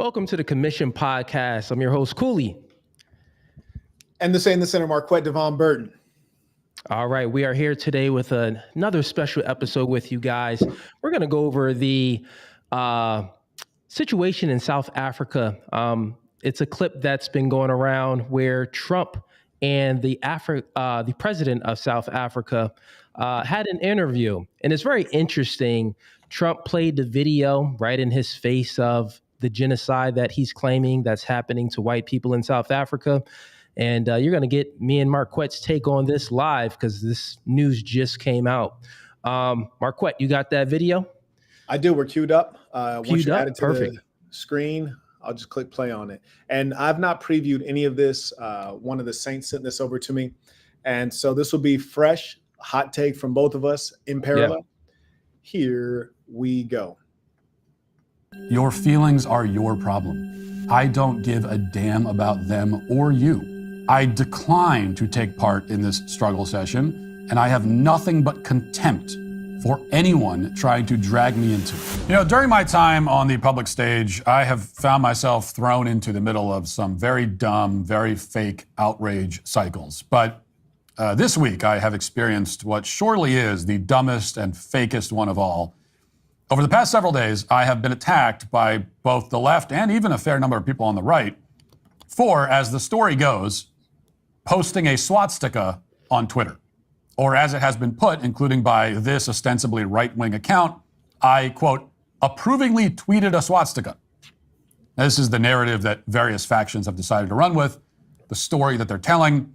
Welcome to the Commission Podcast. I'm your host, Cooley. And the Center, Marquett, Devon Burton. All right, we are here today with another special episode with you guys. We're going to go over the situation in South Africa. It's a clip that's been going around where Trump and the president of South Africa had an interview. And it's very interesting. Trump played the video right in his face of the genocide that he's claiming that's happening to white people in South Africa. And you're going to get me and Marquett's take on this live because this news just came out. Marquett, you got that video? I do. We're queued up. Once you add it to Perfect. the screen, I'll just click play on it. And I've not previewed any of this. One of the saints sent this over to me. And so this will be fresh, hot take from both of us in parallel. Yeah. Here we go. Your feelings are your problem. I don't give a damn about them or you. I decline to take part in this struggle session, and I have nothing but contempt for anyone trying to drag me into it. You know, during my time on the public stage, I have found myself thrown into the middle of some very dumb, very fake outrage cycles. But this week, I have experienced what surely is the dumbest and fakest one of all. Over the past several days, I have been attacked by both the left and even a fair number of people on the right for, as the story goes, posting a swastika on Twitter. Or as it has been put, including by this ostensibly right-wing account, I, quote, approvingly tweeted a swastika. Now, this is the narrative that various factions have decided to run with, the story that they're telling.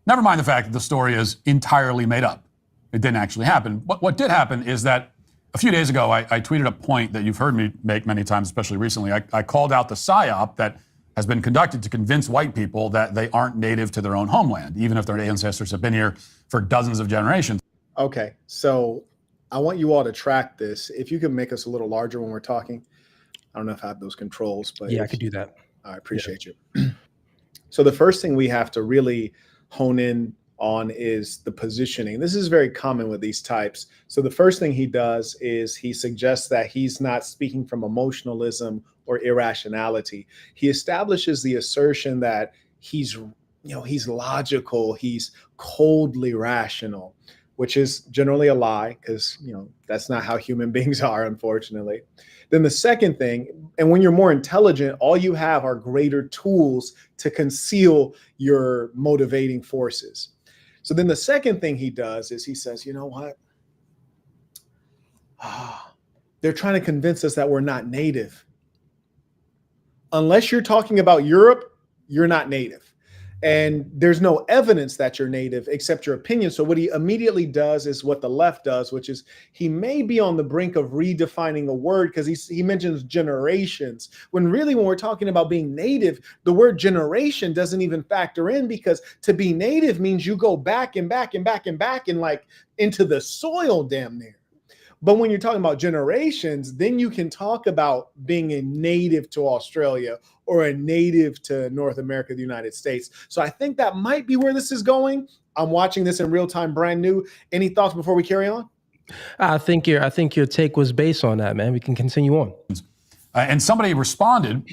Never mind the fact that the story is entirely made up. It didn't actually happen. What did happen is that a few days ago, I tweeted a point that you've heard me make many times, especially recently. I called out the PSYOP that has been conducted to convince white people that they aren't native to their own homeland, even if their ancestors have been here for dozens of generations. Okay, so I want you all to track this. If you can make us a little larger when we're talking. I don't know if I have those controls, but yeah, I could do that. I appreciate you. So the first thing we have to really hone in on is the positioning. This is very common with these types. So the first thing he does is he suggests that he's not speaking from emotionalism or irrationality. He establishes the assertion that he's logical, he's coldly rational, which is generally a lie because, that's not how human beings are, unfortunately. Then the second thing, and when you're more intelligent, all you have are greater tools to conceal your motivating forces. So then the second thing he does is he says, you know what? They're trying to convince us that we're not native. Unless you're talking about Europe, you're not native. And there's no evidence that you're native except your opinion. So what he immediately does is what the left does, which is he may be on the brink of redefining a word because he mentions generations. When really, when we're talking about being native, the word generation doesn't even factor in because to be native means you go back and back and back and back and like into the soil damn near. But when you're talking about generations, then you can talk about being a native to Australia or a native to North America, the United States. So I think that might be where this is going. I'm watching this in real time, brand new. Any thoughts before we carry on? I think your take was based on that, man. We can continue on. And somebody responded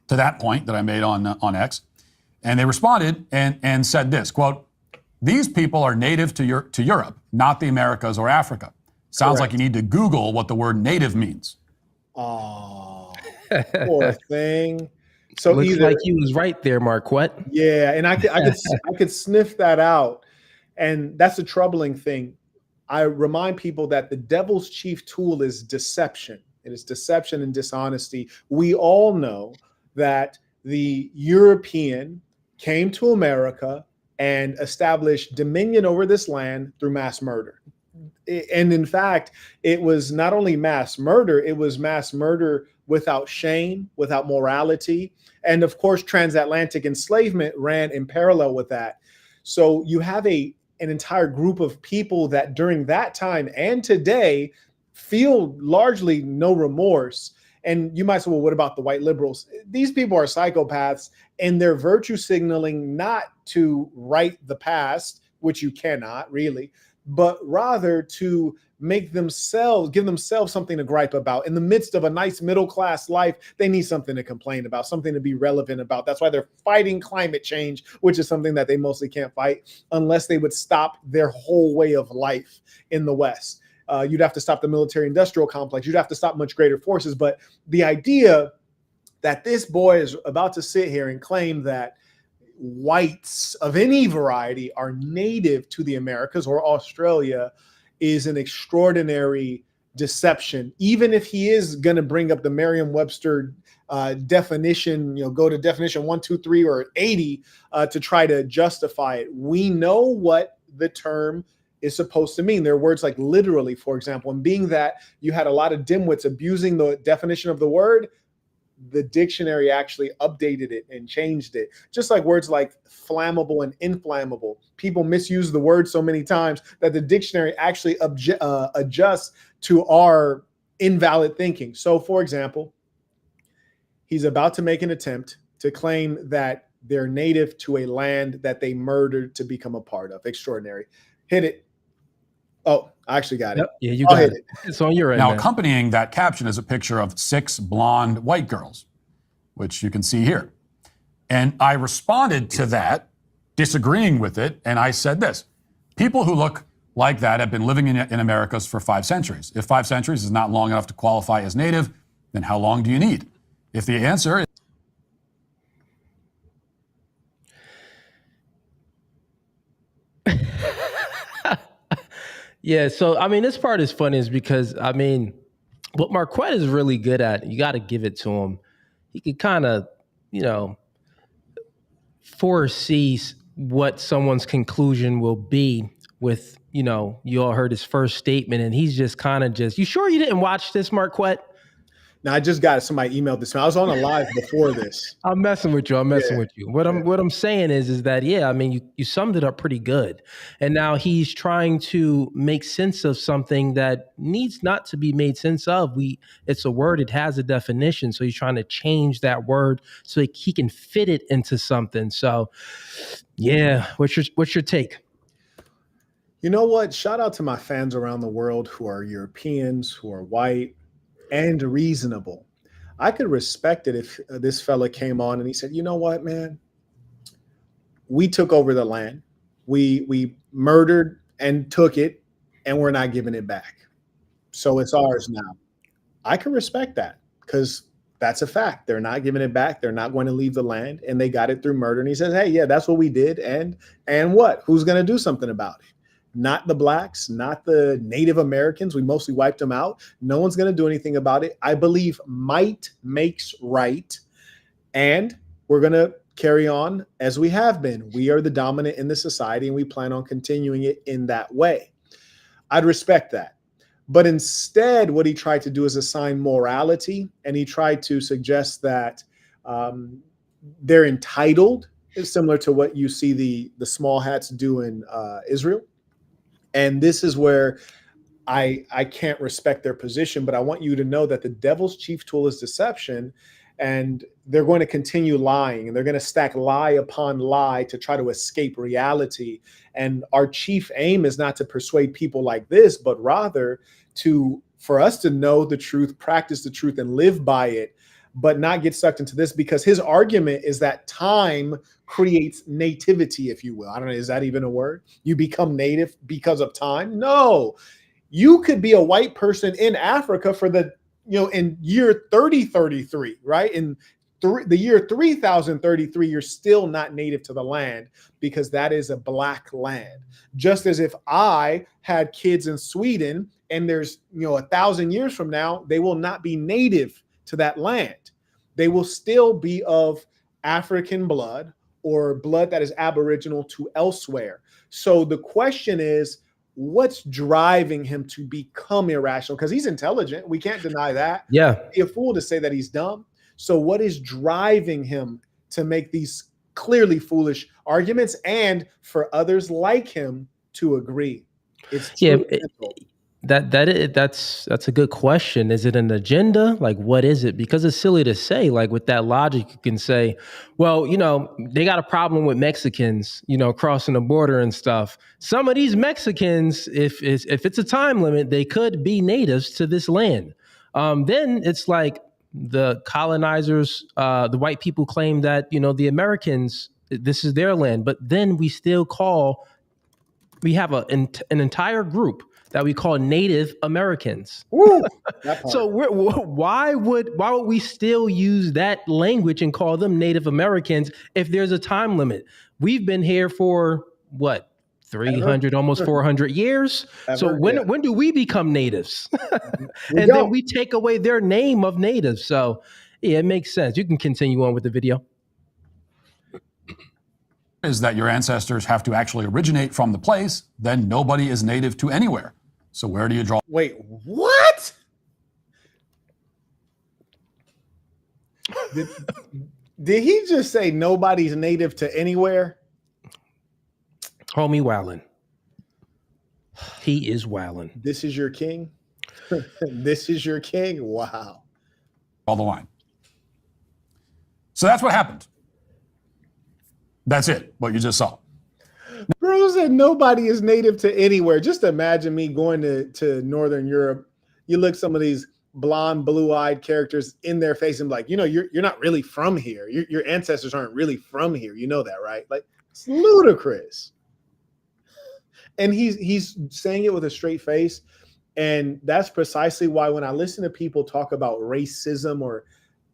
to that point that I made on X, and they responded and said this, quote, these people are native to Europe, not the Americas or Africa. Sounds Correct. Like you need to Google what the word native means. Oh, poor thing. So looks like he was right there, Marquett. Yeah, and I could sniff that out, and that's a troubling thing. I remind people that the devil's chief tool is deception. It is deception and dishonesty. We all know that the European came to America and established dominion over this land through mass murder. And in fact, it was not only mass murder, it was mass murder without shame, without morality. And of course, transatlantic enslavement ran in parallel with that. So you have an entire group of people that during that time and today feel largely no remorse. And you might say, well, what about the white liberals? These people are psychopaths and they're virtue signaling not to right the past, which you cannot really, but rather to give themselves something to gripe about. In the midst of a nice middle-class life, they need something to complain about, something to be relevant about. That's why they're fighting climate change, which is something that they mostly can't fight unless they would stop their whole way of life in the West. You'd have to stop the military-industrial complex. You'd have to stop much greater forces. But the idea that this boy is about to sit here and claim that whites of any variety are native to the Americas or Australia is an extraordinary deception. Even if he is going to bring up the Merriam-Webster definition, go to definition 1, 2, 3, or 80 to try to justify it. We know what the term is supposed to mean. There are words like literally, for example, and being that you had a lot of dimwits abusing the definition of the word, the dictionary actually updated it and changed it. Just like words like flammable and inflammable. People misuse the word so many times that the dictionary actually adjusts to our invalid thinking. So, for example, he's about to make an attempt to claim that they're native to a land that they murdered to become a part of. Extraordinary. Hit it. Oh, I actually got it. Yep. Yeah, you got it. It's on your end. Now, man. accompanying that caption is a picture of 6 blonde white girls, which you can see here. And I responded to that, disagreeing with it, and I said this: people who look like that have been living in Americas for 5 centuries. If 5 centuries is not long enough to qualify as native, then how long do you need? If the answer is Yeah, so I mean, this part is funny is because I mean, what Marquett is really good at, you got to give it to him. He can kind of, foresee what someone's conclusion will be with, you all heard his first statement, and he's just kind of you sure you didn't watch this, Marquett? Now, I just got it. Somebody emailed this. I was on a live before this. I'm messing with you. What I'm saying is that, yeah, I mean, you summed it up pretty good. And now he's trying to make sense of something that needs not to be made sense of. It's a word, it has a definition. So he's trying to change that word so he can fit it into something. So yeah, what's your take? You know what? Shout out to my fans around the world who are Europeans, who are white, and reasonable. I could respect it if this fella came on and he said, you know what, man? We took over the land. We murdered and took it, and we're not giving it back. So it's ours now. I can respect that because that's a fact. They're not giving it back. They're not going to leave the land, and they got it through murder. And he says, hey, yeah, that's what we did. And what? Who's going to do something about it? Not the blacks, not the Native Americans. We mostly wiped them out. No one's going to do anything about it. I believe might makes right. And we're going to carry on as we have been. We are the dominant in the society, and we plan on continuing it in that way. I'd respect that. But instead, what he tried to do is assign morality, and he tried to suggest that they're entitled, similar to what you see the small hats do in Israel. And this is where I can't respect their position, but I want you to know that the devil's chief tool is deception, and they're going to continue lying, and they're going to stack lie upon lie to try to escape reality. And our chief aim is not to persuade people like this, but rather for us to know the truth, practice the truth, and live by it, but not get sucked into this, because his argument is that time creates nativity, if you will. I don't know, is that even a word? You become native because of time? No. You could be a white person in Africa for in year 3033, right? In the year 3033, you're still not native to the land because that is a black land. Just as if I had kids in Sweden and there's, 1,000 years from now, they will not be native to that land. They will still be of African blood or blood that is aboriginal to elsewhere. So the question is, what's driving him to become irrational? Because he's intelligent. We can't deny that. Yeah. It'd be a fool to say that he's dumb. So what is driving him to make these clearly foolish arguments and for others like him to agree? It's Yeah. That's a good question. Is it an agenda? Like, what is it? Because it's silly to say. Like, with that logic, you can say, well, they got a problem with Mexicans, crossing the border and stuff. Some of these Mexicans, if it's a time limit, they could be natives to this land. Then it's like the colonizers, the white people claim that the Americans, this is their land, but then we have an entire group that we call Native Americans. Woo, so why would we still use that language and call them Native Americans if there's a time limit? We've been here for what, 300, almost 400 years. So when do we become natives? Then we take away their name of natives. So yeah, it makes sense. You can continue on with the video. Is that your ancestors have to actually originate from the place, then nobody is native to anywhere. So where do you draw? Wait, what? Did he just say nobody's native to anywhere? Homie wildin'. He is wildin'. This is your king? This is your king? Wow. All the line. So that's what happened. That's it, what you just saw. Bro said nobody is native to anywhere. Just imagine me going to Northern Europe. You look some of these blonde, blue-eyed characters in their face and be like, you're not really from here. Your ancestors aren't really from here. You know that, right? Like, it's ludicrous. And he's saying it with a straight face. And that's precisely why when I listen to people talk about racism or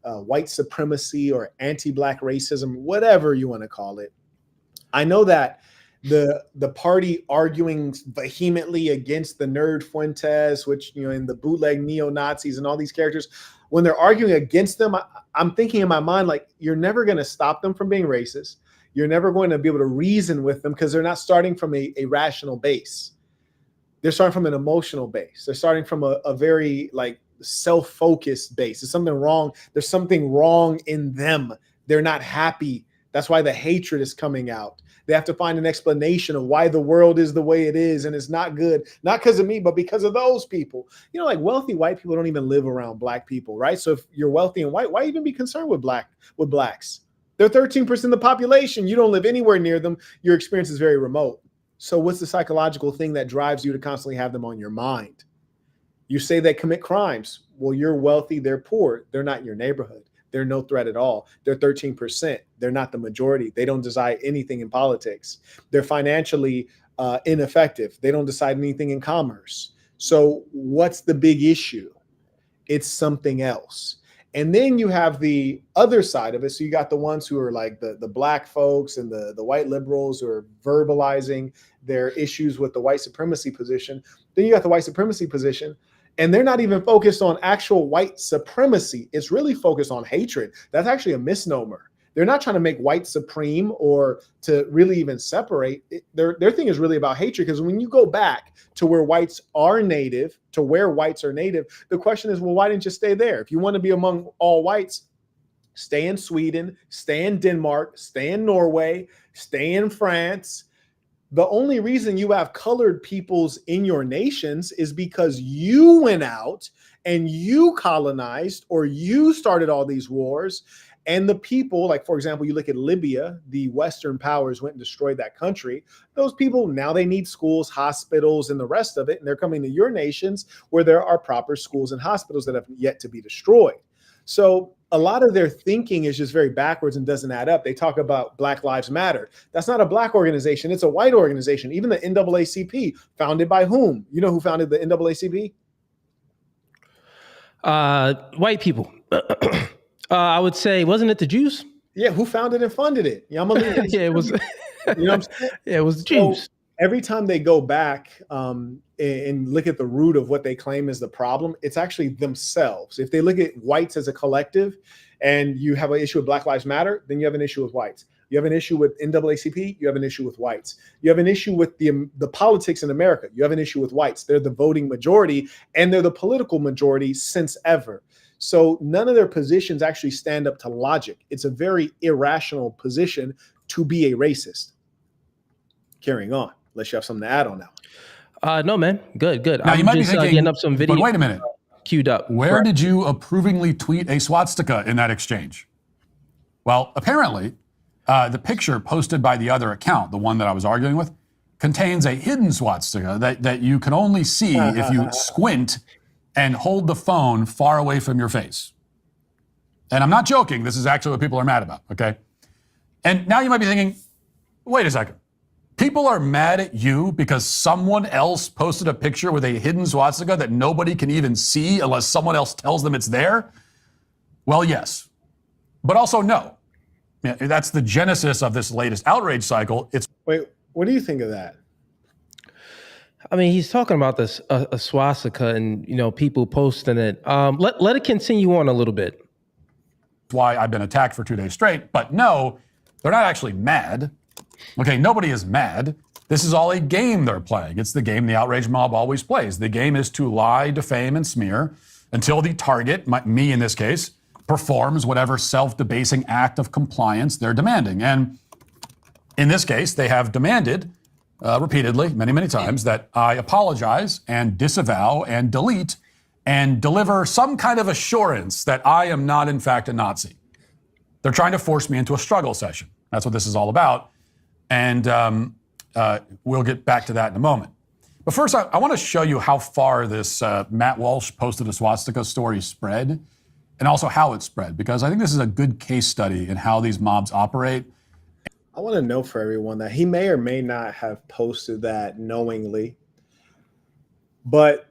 white supremacy or anti-black racism, whatever you want to call it, I know that the party arguing vehemently against the nerd Fuentes, which, in the bootleg neo-Nazis and all these characters, when they're arguing against them, I'm thinking in my mind, like, you're never going to stop them from being racist. You're never going to be able to reason with them because they're not starting from a rational base. They're starting from an emotional base. They're starting from a very self-focused base. There's something wrong. There's something wrong in them. They're not happy. That's why the hatred is coming out. They have to find an explanation of why the world is the way it is, and it's not good. Not because of me, but because of those people. Wealthy white people don't even live around black people, right? So if you're wealthy and white, why even be concerned with blacks? They're 13% of the population. You don't live anywhere near them. Your experience is very remote. So what's the psychological thing that drives you to constantly have them on your mind? You say they commit crimes. Well, you're wealthy, they're poor. They're not your neighborhood. They're no threat at all. They're 13%. They're not the majority. They don't decide anything in politics. They're financially ineffective. They don't decide anything in commerce. So what's the big issue? It's something else. And then you have the other side of it. So you got the ones who are like the black folks and the white liberals who are verbalizing their issues with the white supremacy position. Then you got the white supremacy position, and they're not even focused on actual white supremacy. It's really focused on hatred. That's actually a misnomer. They're not trying to make white supreme or to really even separate. Their thing is really about hatred, because when you go back to where whites are native, the question is, well, why didn't you stay there? If you want to be among all whites, stay in Sweden, stay in Denmark, stay in Norway, stay in France. The only reason you have colored peoples in your nations is because you went out and you colonized, or you started all these wars. And the people, like, for example, you look at Libya, the Western powers went and destroyed that country. Those people, now they need schools, hospitals, and the rest of it. And they're coming to your nations where there are proper schools and hospitals that have yet to be destroyed. So a lot of their thinking is just very backwards and doesn't add up. They talk about Black Lives Matter. That's not a black organization. It's a white organization. Even the NAACP, founded by whom? You know who founded the NAACP? White people. I would say, wasn't it the Jews? Yeah, who founded and funded it? Yeah, yeah, it was. You know what I'm saying? Yeah, it was the Jews. So every time they go back and look at the root of what they claim is the problem, it's actually themselves. If they look at whites as a collective, and you have an issue with Black Lives Matter, then you have an issue with whites. You have an issue with NAACP, you have an issue with whites. You have an issue with the politics in America, you have an issue with whites. They're the voting majority, and they're the political majority since ever. So none of their positions actually stand up to logic. It's a very irrational position to be a racist. Carrying on, unless you have something to add on that. No, man. Good. Now, I'm you might be just thinking, getting up some video. but wait a minute. Queued up. Where did you approvingly tweet a swastika in that exchange? Well, apparently, the picture posted by the other account, the one that I was arguing with, contains a hidden swastika that you can only see if you squint and hold the phone far away from your face. And I'm not joking. This is actually what people are mad about, okay? And now you might be thinking, wait a second. People are mad at you because someone else posted a picture with a hidden swastika that nobody can even see unless someone else tells them it's there? Well, yes. But also no. Yeah, that's the genesis of this latest outrage cycle. Wait, what do you think of that? I mean, he's talking about this a swastika and, people posting it. Let it continue on a little bit. Why I've been attacked for 2 days straight. But no, they're not actually mad. Okay, nobody is mad. This is all a game they're playing. It's the game the outrage mob always plays. The game is to lie, defame, and smear until the target, me in this case, performs whatever self-debasing act of compliance they're demanding. And in this case, they have demanded repeatedly, many, many times, that I apologize and disavow and delete and deliver some kind of assurance that I am not, in fact, a Nazi. They're trying to force me into a struggle session. That's what this is all about. And we'll get back to that in a moment. But first, I want to show you how far this Matt Walsh posted a swastika story spread, and also how it spread, because I think this is a good case study in how these mobs operate. I want to know for everyone that he may or may not have posted that knowingly, but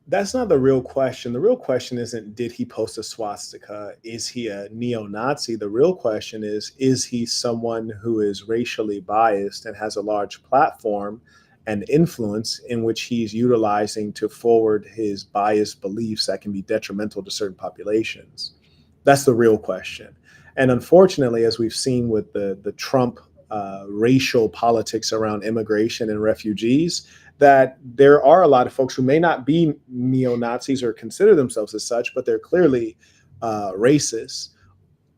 that's not the real question. The real question isn't, did he post a swastika? Is he a neo-Nazi? The real question is he someone who is racially biased and has a large platform and influence in which he's utilizing to forward his biased beliefs that can be detrimental to certain populations? That's the real question. And unfortunately, as we've seen with the Trump racial politics around immigration and refugees, that there are a lot of folks who may not be neo-Nazis or consider themselves as such, but they're clearly racist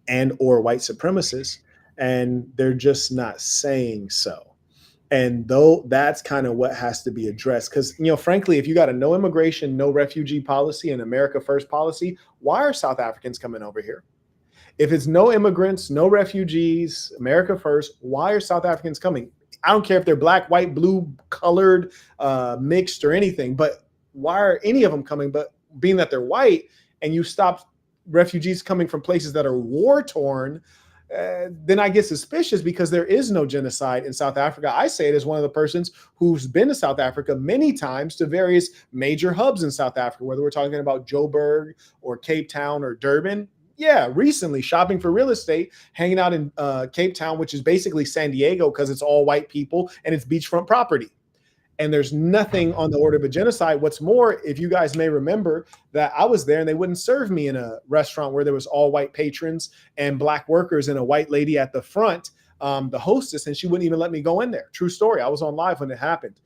and or white supremacists, and they're just not saying so. And though that's kind of what has to be addressed, because, frankly, if you got a no immigration, no refugee policy and America First policy, why are South Africans coming over here? If it's no immigrants, no refugees, America First, why are South Africans coming? I don't care if they're black, white, blue, colored, mixed or anything, but why are any of them coming? But being that they're white and you stop refugees coming from places that are war torn, then I get suspicious because there is no genocide in South Africa. I say it as one of the persons who's been to South Africa many times to various major hubs in South Africa, whether we're talking about Joburg or Cape Town or Durban. Yeah, recently shopping for real estate, hanging out in Cape Town, which is basically San Diego because it's all white people and it's beachfront property. And there's nothing on the order of a genocide. What's more, if you guys may remember that I was there and they wouldn't serve me in a restaurant where there was all white patrons and black workers and a white lady at the front, the hostess, and she wouldn't even let me go in there. True story. I was on live when it happened.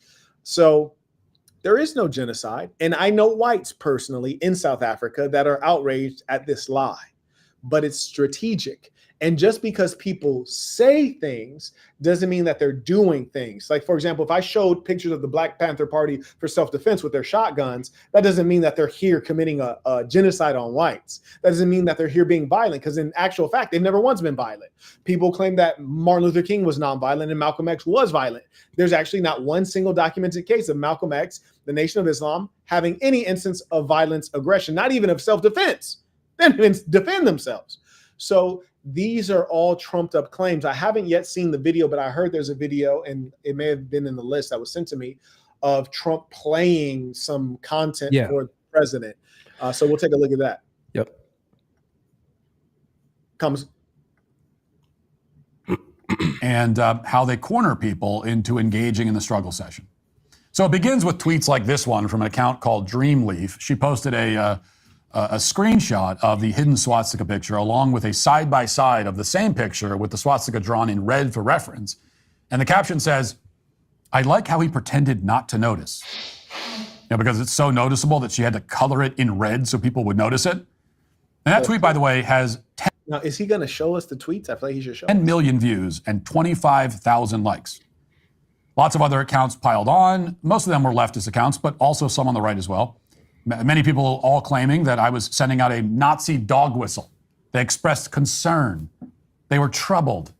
So there is no genocide. And I know whites personally in South Africa that are outraged at this lie. But it's strategic. And just because people say things doesn't mean that they're doing things. Like, for example, if I showed pictures of the Black Panther Party for self-defense with their shotguns, that doesn't mean that they're here committing a genocide on whites. That doesn't mean that they're here being violent, because in actual fact, they've never once been violent. People claim that Martin Luther King was nonviolent and Malcolm X was violent. There's actually not one single documented case of Malcolm X, the Nation of Islam, having any instance of violence, aggression, not even of self-defense. They didn't defend themselves. So these are all trumped up claims. I haven't yet seen the video, but I heard there's a video, and it may have been in the list that was sent to me, of Trump playing some content for the president. So we'll take a look at that. Yep. And how they corner people into engaging in the struggle session. So it begins with tweets like this one from an account called Dreamleaf. She posted a screenshot of the hidden swastika picture along with a side-by-side of the same picture with the swastika drawn in red for reference. And the caption says, "I like how he pretended not to notice." Because it's so noticeable that she had to color it in red so people would notice it. And that tweet, by the way, has now, is he going to show us the tweets? I feel like he should show 10 million views and 25,000 likes. Lots of other accounts piled on. Most of them were leftist accounts, but also some on the right as well. Many people all claiming that I was sending out a Nazi dog whistle. They expressed concern. They were troubled.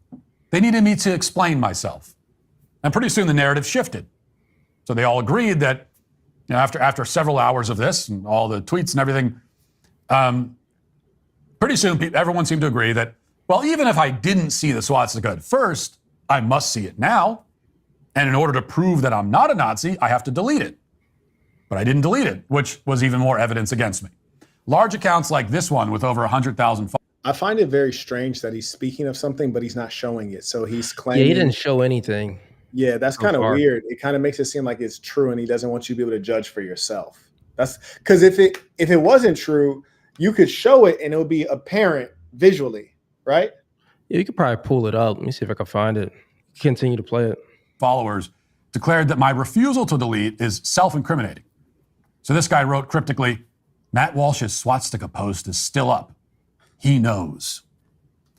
They needed me to explain myself. And pretty soon the narrative shifted. So they all agreed that, you know, after several hours of this and all the tweets and everything, pretty soon everyone seemed to agree that, well, even if I didn't see the swastika at first, I must see it now. And in order to prove that I'm not a Nazi, I have to delete it. But I didn't delete it, which was even more evidence against me. Large accounts like this one with over 100,000 followers. I find it very strange that he's speaking of something, but he's not showing it. So he's claiming. Yeah, he didn't show anything. Yeah, that's kind of weird. It kind of makes it seem like it's true, and he doesn't want you to be able to judge for yourself. That's because if it wasn't true, you could show it and it would be apparent visually, right? Yeah, you could probably pull it up. Let me see if I can find it. Continue to play it. Followers declared that my refusal to delete is self-incriminating. So this guy wrote cryptically, Matt Walsh's swastika post is still up. He knows.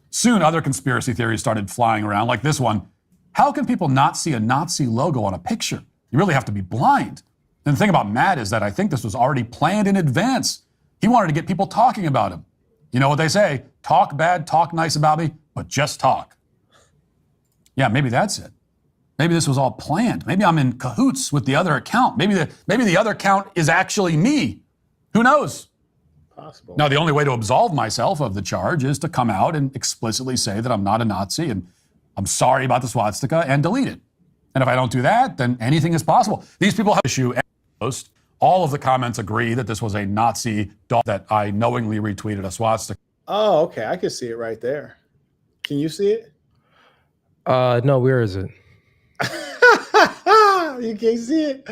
Soon other conspiracy theories started flying around, like this one. How can people not see a Nazi logo on a picture? You really have to be blind. And the thing about Matt is that I think this was already planned in advance. He wanted to get people talking about him. You know what they say, talk bad, talk nice about me, but just talk. Yeah, maybe that's it. Maybe this was all planned. Maybe I'm in cahoots with the other account. Maybe the other account is actually me. Who knows? Possible. Now, the only way to absolve myself of the charge is to come out and explicitly say that I'm not a Nazi and I'm sorry about the swastika and delete it. And if I don't do that, then anything is possible. These people have issue and post. All of the comments agree that this was a Nazi dog, that I knowingly retweeted a swastika. Oh, okay. I can see it right there. Can you see it? No, where is it? You can't see it.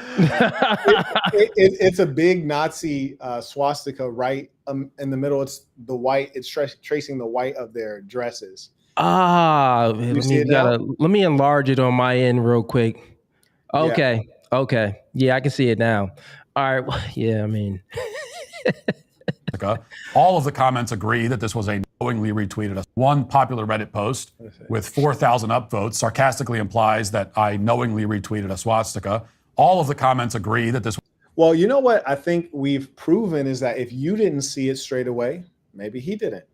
It's a big Nazi swastika right in the middle. It's the white. It's tracing the white of their dresses. Let me enlarge it on my end real quick. Okay. Yeah. Okay. Yeah, I can see it now. All right. Yeah, I mean. All of the comments agree that this was a knowingly retweeted. One popular Reddit post with 4,000 upvotes sarcastically implies that I knowingly retweeted a swastika. All of the comments agree that this. Well, you know what I think we've proven is that if you didn't see it straight away, maybe he didn't.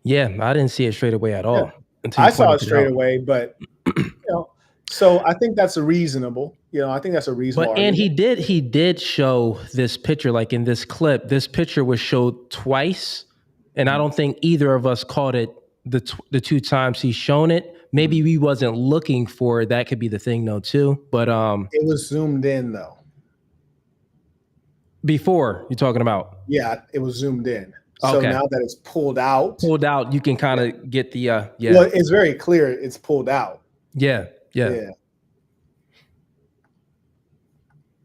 Yeah, I didn't see it straight away at all. Yeah. I saw it straight away, but you know, so I think that's a reasonable. You know, I think that's a reasonable. But argument. And he did show this picture, like in this clip. This picture was showed twice, and I don't think either of us caught it the two times he's shown it. Maybe we wasn't looking for it. That could be the thing, though, too. But it was zoomed in, though. Before you're talking about? Yeah, it was zoomed in. So now that it's pulled out, you can kind of get the yeah. Well, it's very clear it's pulled out. Yeah. This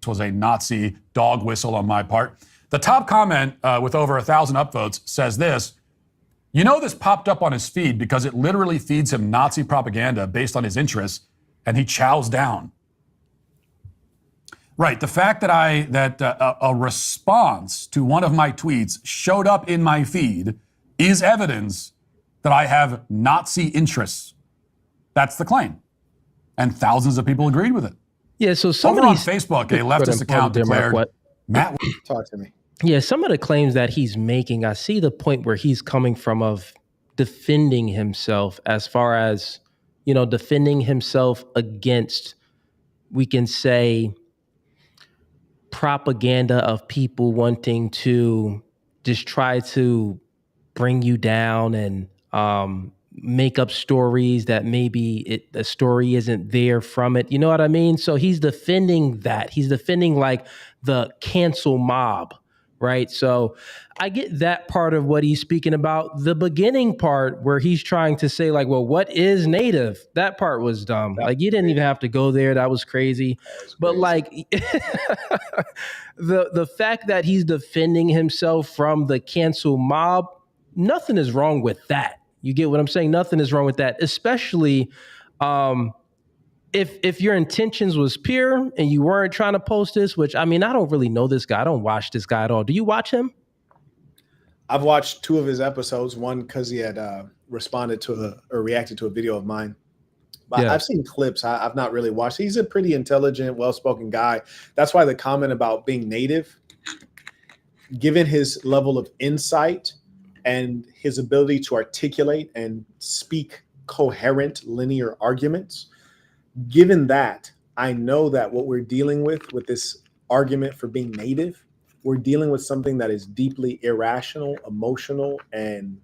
was a Nazi dog whistle on my part. The top comment with over 1,000 upvotes says this. You know, this popped up on his feed because it literally feeds him Nazi propaganda based on his interests, and he chows down. Right. The fact that a response to one of my tweets showed up in my feed is evidence that I have Nazi interests. That's the claim. And thousands of people agreed with it. Yeah, so over on Facebook, a leftist account declared, Matt, talk to me. Yeah, some of the claims that he's making, I see the point where he's coming from of defending himself as far as, you know, defending himself against, we can say, propaganda of people wanting to just try to bring you down and make up stories that maybe the story isn't there from it. You know what I mean? So he's defending that. He's defending like the cancel mob, right? So I get that part of what he's speaking about. The beginning part where he's trying to say like, well, what is native? That part was dumb. Like you didn't even have to go there. That was crazy. But like the fact that he's defending himself from the cancel mob, nothing is wrong with that. You get what I'm saying? Nothing is wrong with that, especially if your intentions was pure and you weren't trying to post this, which, I mean, I don't really know this guy. I don't watch this guy at all. Do you watch him? I've watched 2 of his episodes, one because he had responded to or reacted to a video of mine. But Yeah. I've seen clips. I've not really watched. He's a pretty intelligent, well-spoken guy. That's why the comment about being native, given his level of insight and his ability to articulate and speak coherent, linear arguments, given that, I know that what we're dealing with this argument for being native, we're dealing with something that is deeply irrational, emotional, and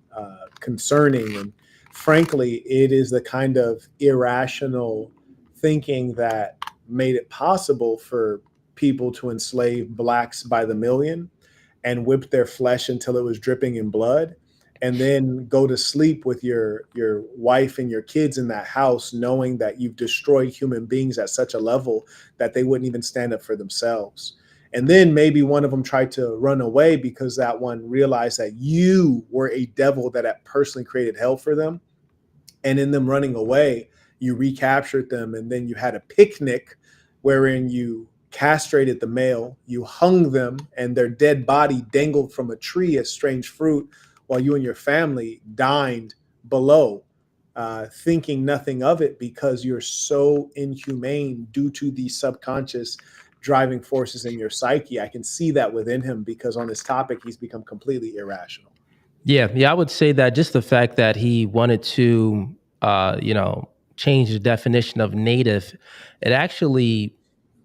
concerning. And frankly, it is the kind of irrational thinking that made it possible for people to enslave blacks by the million and whip their flesh until it was dripping in blood, and then go to sleep with your wife and your kids in that house, knowing that you've destroyed human beings at such a level that they wouldn't even stand up for themselves. And then maybe one of them tried to run away because that one realized that you were a devil that had personally created hell for them. And in them running away, you recaptured them, and then you had a picnic wherein you castrated the male, you hung them, and their dead body dangled from a tree as strange fruit, while you and your family dined below, thinking nothing of it because you're so inhumane due to the subconscious driving forces in your psyche. I can see that within him because on this topic, he's become completely irrational. Yeah, I would say that just the fact that he wanted to, change the definition of native, it actually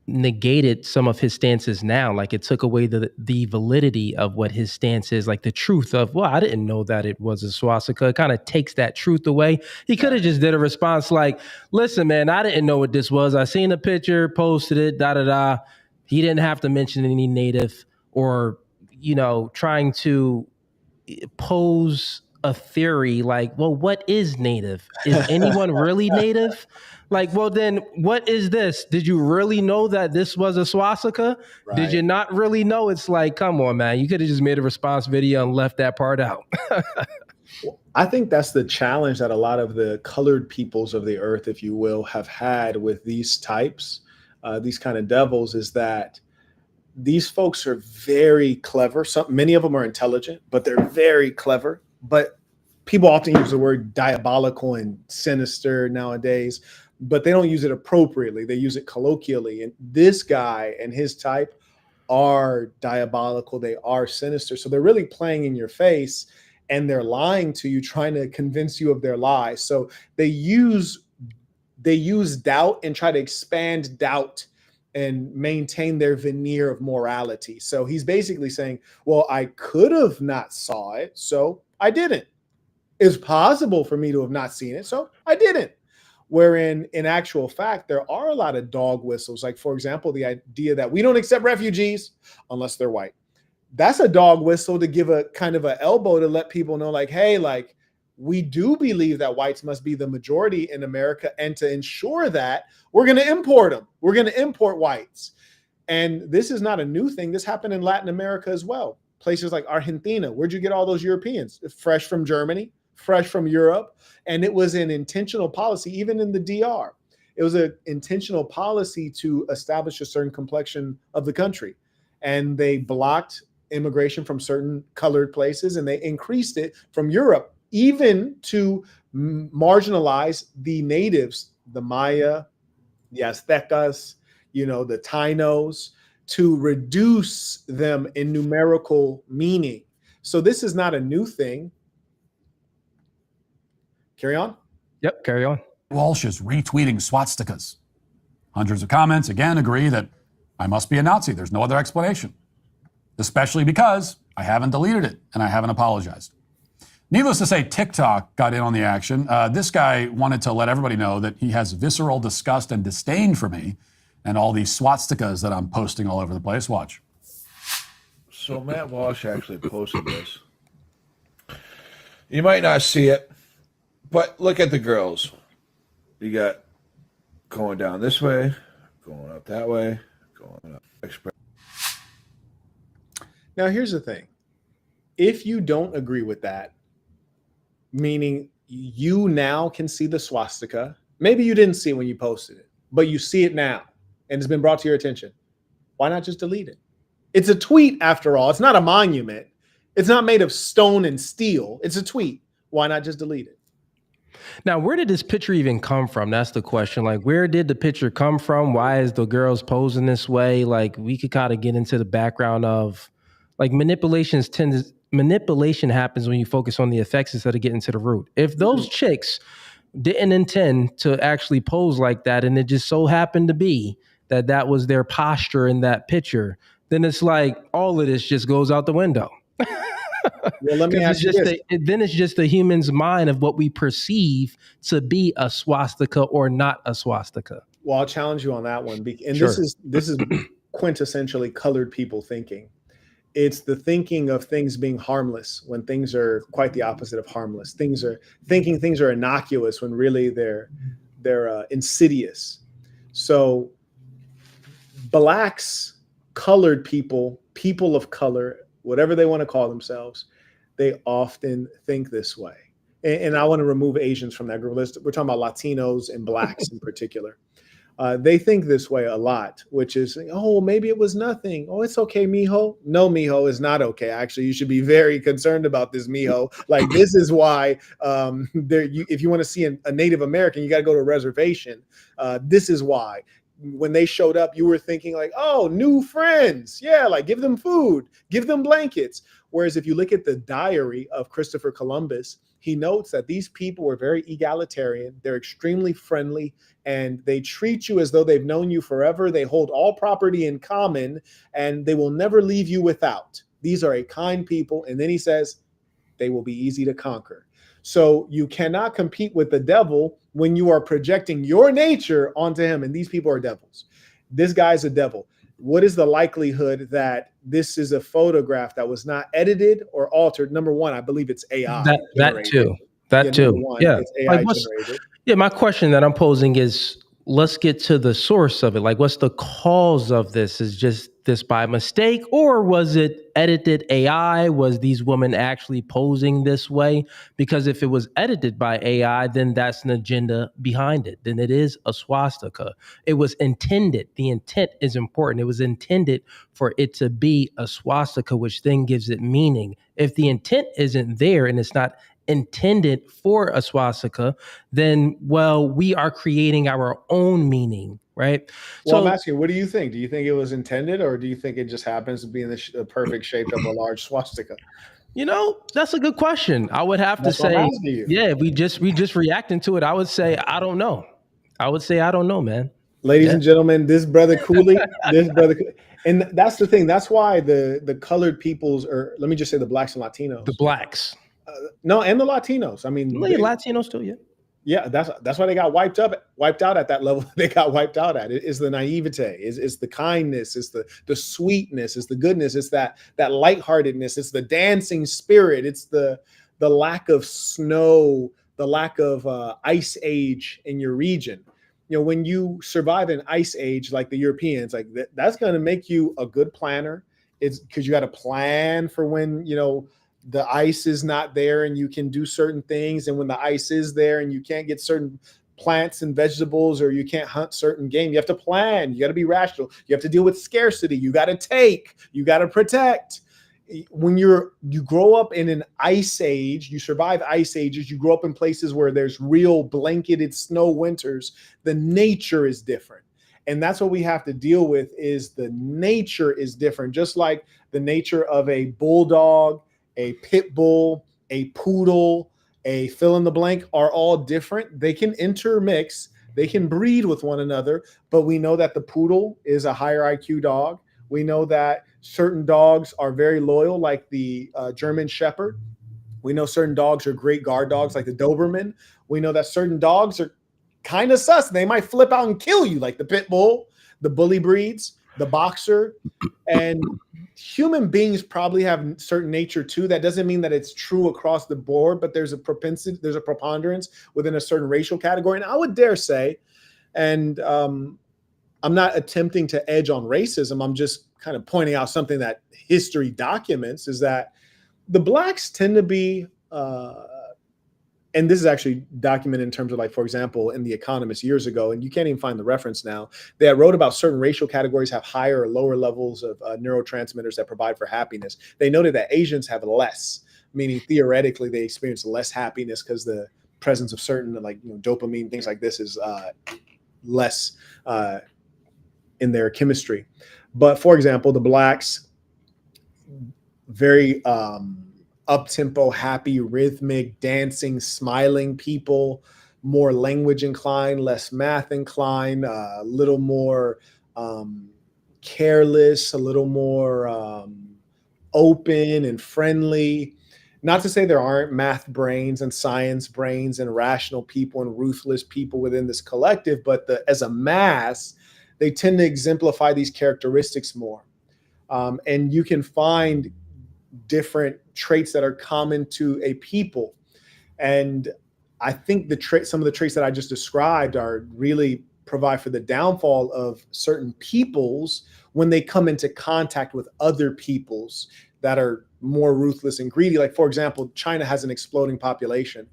negated some of his stances now. Like it took away the validity of what his stance is, like the truth of, well, I didn't know that it was a swastika. It kind of takes that truth away. He could have just did a response like, listen, man, I didn't know what this was. I seen a picture, posted it, da-da-da. He didn't have to mention any native or, trying to pose a theory like, well, what is native? Is anyone really native? Like, well, then what is this? Did you really know that this was a swastika? Right. Did you not really know? It's like, come on, man. You could have just made a response video and left that part out. I think that's the challenge that a lot of the colored peoples of the earth, if you will, have had with these types, these kind of devils, is that these folks are very clever. Many of them are intelligent, but they're very clever. But people often use the word diabolical and sinister nowadays, but they don't use it appropriately. They use it colloquially. And this guy and his type are diabolical. They are sinister. So they're really playing in your face and they're lying to you, trying to convince you of their lies. So they use doubt and try to expand doubt and maintain their veneer of morality. So he's basically saying, well, I could have not saw it, so I didn't. It's possible for me to have not seen it, so I didn't. Wherein, in actual fact, there are a lot of dog whistles. Like, for example, the idea that we don't accept refugees unless they're white. That's a dog whistle to give a kind of an elbow to let people know, like, hey, like, we do believe that whites must be the majority in America, and to ensure that, we're going to import them. We're going to import whites. And this is not a new thing. This happened in Latin America as well. Places like Argentina. Where'd you get all those Europeans? Fresh from Germany, fresh from Europe. And it was an intentional policy, even in the DR. It was an intentional policy to establish a certain complexion of the country. And they blocked immigration from certain colored places, and they increased it from Europe, even to marginalize the natives, the Maya, the Aztecas, the Tainos, to reduce them in numerical meaning. So this is not a new thing. Carry on. Yep, carry on. Walsh is retweeting swastikas. Hundreds of comments again agree that I must be a Nazi. There's no other explanation, especially because I haven't deleted it and I haven't apologized. Needless to say, TikTok got in on the action. This guy wanted to let everybody know that he has visceral disgust and disdain for me and all these swastikas that I'm posting all over the place. Watch. So Matt Walsh actually posted this. You might not see it, but look at the girls. You got going down this way, going up that way, going up. Now, here's the thing. If you don't agree with that, meaning you now can see the swastika, maybe you didn't see it when you posted it, but you see it now and it's been brought to your attention, why not just delete it? It's a tweet after all. It's not a monument. It's not made of stone and steel. It's a tweet. Why not just delete it? Now, where did this picture even come from? That's the question. Like, where did the picture come from? Why is the girls posing this way? Like, we could kind of get into the background of, like, manipulation happens when you focus on the effects instead of getting to the root. If those chicks didn't intend to actually pose like that, and it just so happened to be that that was their posture in that picture, then it's like all of this just goes out the window. Well, let me ask you this. Then it's just the human's mind of what we perceive to be a swastika or not a swastika. Well, I'll challenge you on that one. And Sure. this is quintessentially colored people thinking. It's the thinking of things being harmless when things are quite the opposite of harmless. Things are innocuous when really they're insidious. So blacks, colored people, people of color, whatever they want to call themselves, they often think this way. And I want to remove Asians from that group list. We're talking about Latinos and blacks in particular. They think this way a lot, which is, oh, maybe it was nothing. Oh, it's okay, mijo. No, mijo, is not okay. Actually, you should be very concerned about this, mijo. Like, this is why if you want to see a Native American, you got to go to a reservation. This is why. When they showed up, you were thinking like, oh, new friends. Yeah, like give them food, give them blankets. Whereas if you look at the diary of Christopher Columbus, he notes that these people were very egalitarian. They're extremely friendly, and they treat you as though they've known you forever. They hold all property in common, and they will never leave you without. These are a kind people. And then he says, they will be easy to conquer. So you cannot compete with the devil when you are projecting your nature onto him. And these people are devils. This guy's a devil. What is the likelihood that this is a photograph that was not edited or altered? Number one, I believe it's AI. That too. Yeah. It's AI Like generated. Yeah, my question that I'm posing is, let's get to the source of it. Like, what's the cause of this? Is just this by mistake, or was it edited AI? Was these women actually posing this way? Because if it was edited by AI, then that's an agenda behind it. Then it is a swastika. It was intended. The intent is important. It was intended for it to be a swastika, which then gives it meaning. If the intent isn't there and it's not intended for a swastika, then, well, we are creating our own meaning, right? Well, I'm asking, what do you think? Do you think it was intended, or do you think it just happens to be in the perfect shape of a large swastika? That's a good question. I would have to say, yeah, we just reacting to it. I would say, I don't know. Man. Ladies and gentlemen, this brother Cooley, and that's the thing. That's why the colored peoples, or let me just say the blacks and Latinos. The blacks. No, and the Latinos. I mean, Latinos too, yeah. Yeah, that's why they got wiped out at that level. They got wiped out at it. Is the naivete, is the kindness, is the sweetness, is the goodness, it's that lightheartedness, it's the dancing spirit, it's the lack of snow, the lack of ice age in your region. When you survive an ice age like the Europeans, like that's going to make you a good planner. It's because you got to plan for when the ice is not there and you can do certain things, and when the ice is there and you can't get certain plants and vegetables, or you can't hunt certain game, you have to plan. You got to be rational. You have to deal with scarcity. You got to take. You got to protect. When you grow up in an ice age, you survive ice ages. You grow up in places where there's real blanketed snow winters. The nature is different. And that's what we have to deal with, is the nature is different. Just like the nature of a bulldog, a pit bull, a poodle, a fill in the blank are all different. They can intermix, they can breed with one another, but we know that the poodle is a higher IQ dog. We know that certain dogs are very loyal, like the German Shepherd. We know certain dogs are great guard dogs, like the Doberman. We know that certain dogs are kind of sus. They might flip out and kill you, like the pit bull, the bully breeds, the boxer. And human beings probably have certain nature too. That doesn't mean that it's true across the board, but there's a propensity, there's a preponderance within a certain racial category. And I would dare say, and I'm not attempting to edge on racism, I'm just kind of pointing out something that history documents, is that the blacks tend to be, and this is actually documented in terms of, like, for example, in The Economist years ago, and you can't even find the reference now, they wrote about certain racial categories have higher or lower levels of neurotransmitters that provide for happiness. They noted that Asians have less, meaning theoretically they experience less happiness because the presence of certain like dopamine, things like this is less in their chemistry. But for example, the blacks, very up-tempo, happy, rhythmic, dancing, smiling people, more language inclined, less math inclined, a little more careless, a little more open and friendly. Not to say there aren't math brains and science brains and rational people and ruthless people within this collective, but as a mass, they tend to exemplify these characteristics more. And you can find different traits that are common to a people. And I think some of the traits that I just described are really provide for the downfall of certain peoples when they come into contact with other peoples that are more ruthless and greedy. Like, for example, China has an exploding population.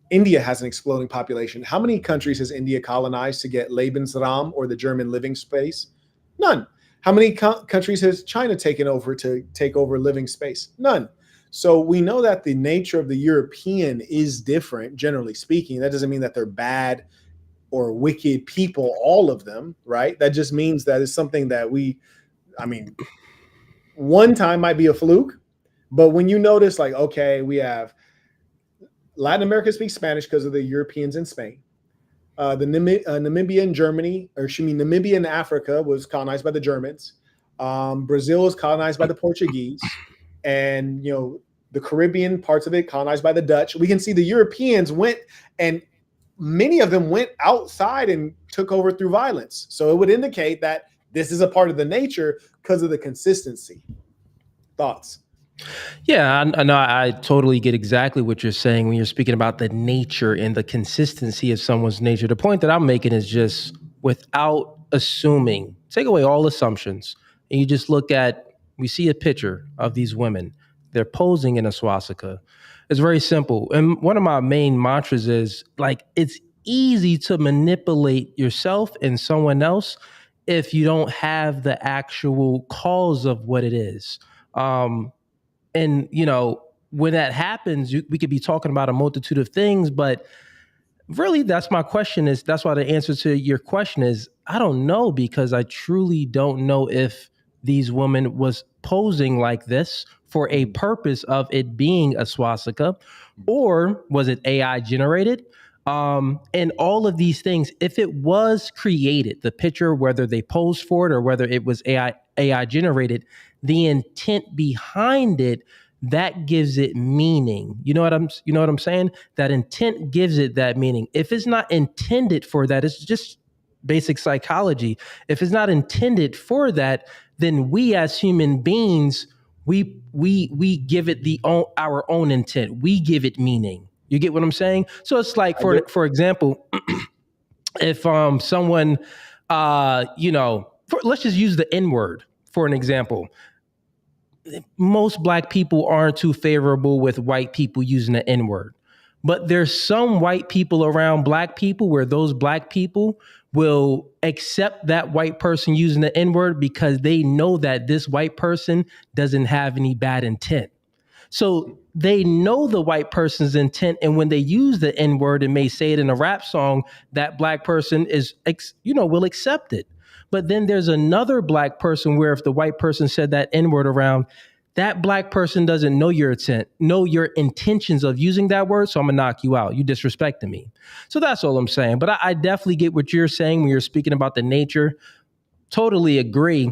India has an exploding population. How many countries has India colonized to get Lebensraum or the German living space? None. How many countries has China taken over to take over living space? None. So we know that the nature of the European is different, generally speaking. That doesn't mean that they're bad or wicked people, all of them, right? That just means that it's something that one time might be a fluke, but when you notice, like, okay, we have Latin America speaks Spanish because of the Europeans in Spain. The Namibia and Namibia and Africa was colonized by the Germans. Brazil was colonized by the Portuguese, and the Caribbean parts of it colonized by the Dutch. We can see the Europeans went, and many of them went outside and took over through violence. So it would indicate that this is a part of the nature because of the consistency. Thoughts? Yeah, I know. I totally get exactly what you're saying when you're speaking about the nature and the consistency of someone's nature. The point that I'm making is just without assuming, take away all assumptions, and you just we see a picture of these women. They're posing in a swastika. It's very simple. And one of my main mantras is it's easy to manipulate yourself and someone else if you don't have the actual cause of what it is. And, when that happens, we could be talking about a multitude of things, but really that's my question that's why the answer to your question is, I don't know, because I truly don't know if these women was posing like this for a purpose of it being a swastika, or was it AI generated? And all of these things, if it was created, the picture, whether they posed for it or whether it was AI generated, the intent behind it, that gives it meaning. You know what I'm saying? That intent gives it that meaning. If it's not intended for that, it's just basic psychology. If it's not intended for that, then we as human beings, we give it our own intent. We give it meaning. You get what I'm saying? So it's like, for example, if someone, let's just use the N-word for an example. Most Black people aren't too favorable with white people using the N-word. But there's some white people around Black people where those Black people will accept that white person using the N-word because they know that this white person doesn't have any bad intent. So they know the white person's intent, and when they use the N-word and may say it in a rap song, that Black person will accept it. But then there's another Black person where if the white person said that N-word around, that Black person doesn't know your intent, know your intentions of using that word, so I'm gonna knock you out. You disrespecting me. So that's all I'm saying. But I definitely get what you're saying when you're speaking about the nature. Totally agree.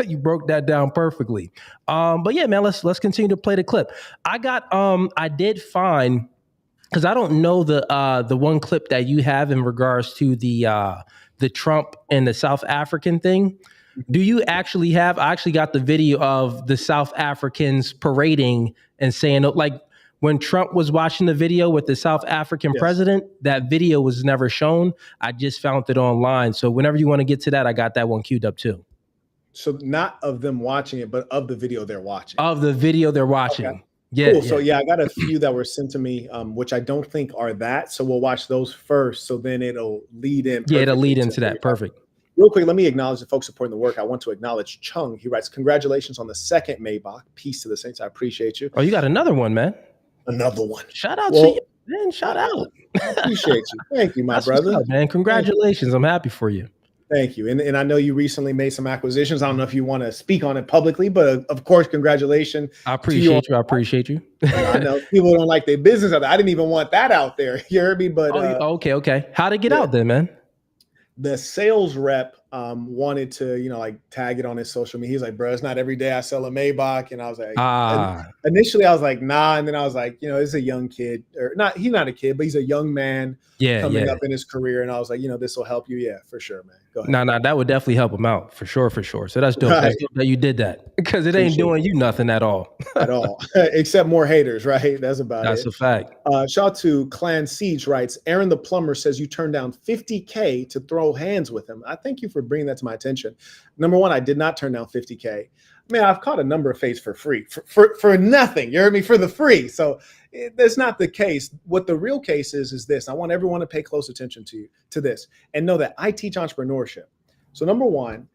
You broke that down perfectly. But yeah, man, let's continue to play the clip. I did find, because I don't know the one clip that you have in regards to the Trump and the South African thing. Do you actually have? I actually got the video of the South Africans parading and saying, like, when Trump was watching the video with the South African president, that video was never shown. I just found it online. So whenever you want to get to that, I got that one queued up too. So not of them watching it, but of the video they're watching. Of the video they're watching. Okay. Yeah. Cool. So I got a few that were sent to me, which I don't think are that. So we'll watch those first. So then it'll lead in. Yeah, it'll lead into that. Perfect. Real quick, let me acknowledge the folks supporting the work. I want to acknowledge Chung. He writes, congratulations on the second Maybach. Peace to the saints. I appreciate you. Oh, you got another one, man. Another one. Shout out to you. Man, shout out. I appreciate you. Thank you, my That's what's brother. up, man. Congratulations. I'm happy for you. Thank you. And I know you recently made some acquisitions. I don't know if you want to speak on it publicly, but of course, congratulations. I appreciate you. I appreciate you. I know people don't like their business out there. I didn't even want that out there. You heard me? But okay. How'd it get out then, man? the sales rep wanted to, like tag it on his social media. He's like, bro, it's not every day I sell a Maybach. And I was like, initially I was like, nah. And then I was like, it's a young kid, or not. He's not a kid, but he's a young man coming up in his career. And I was like, this will help you. Yeah, for sure, man. Go ahead. No, that would definitely help him out for sure. So that's dope. Right. That's dope that you did that, because it ain't doing you nothing at all. At all, except more haters, right? That's about it. That's a fact. Shout out to Clan Siege writes, Aaron the plumber says you turned down $50K to throw hands with him. I thank you for bringing that to my attention. Number one, I did not turn down $50K. Man, I've caught a number of fades for free, for nothing. You heard me? For the free. So that's not the case. What the real case is this. I want everyone to pay close attention to this and know that I teach entrepreneurship. So number one,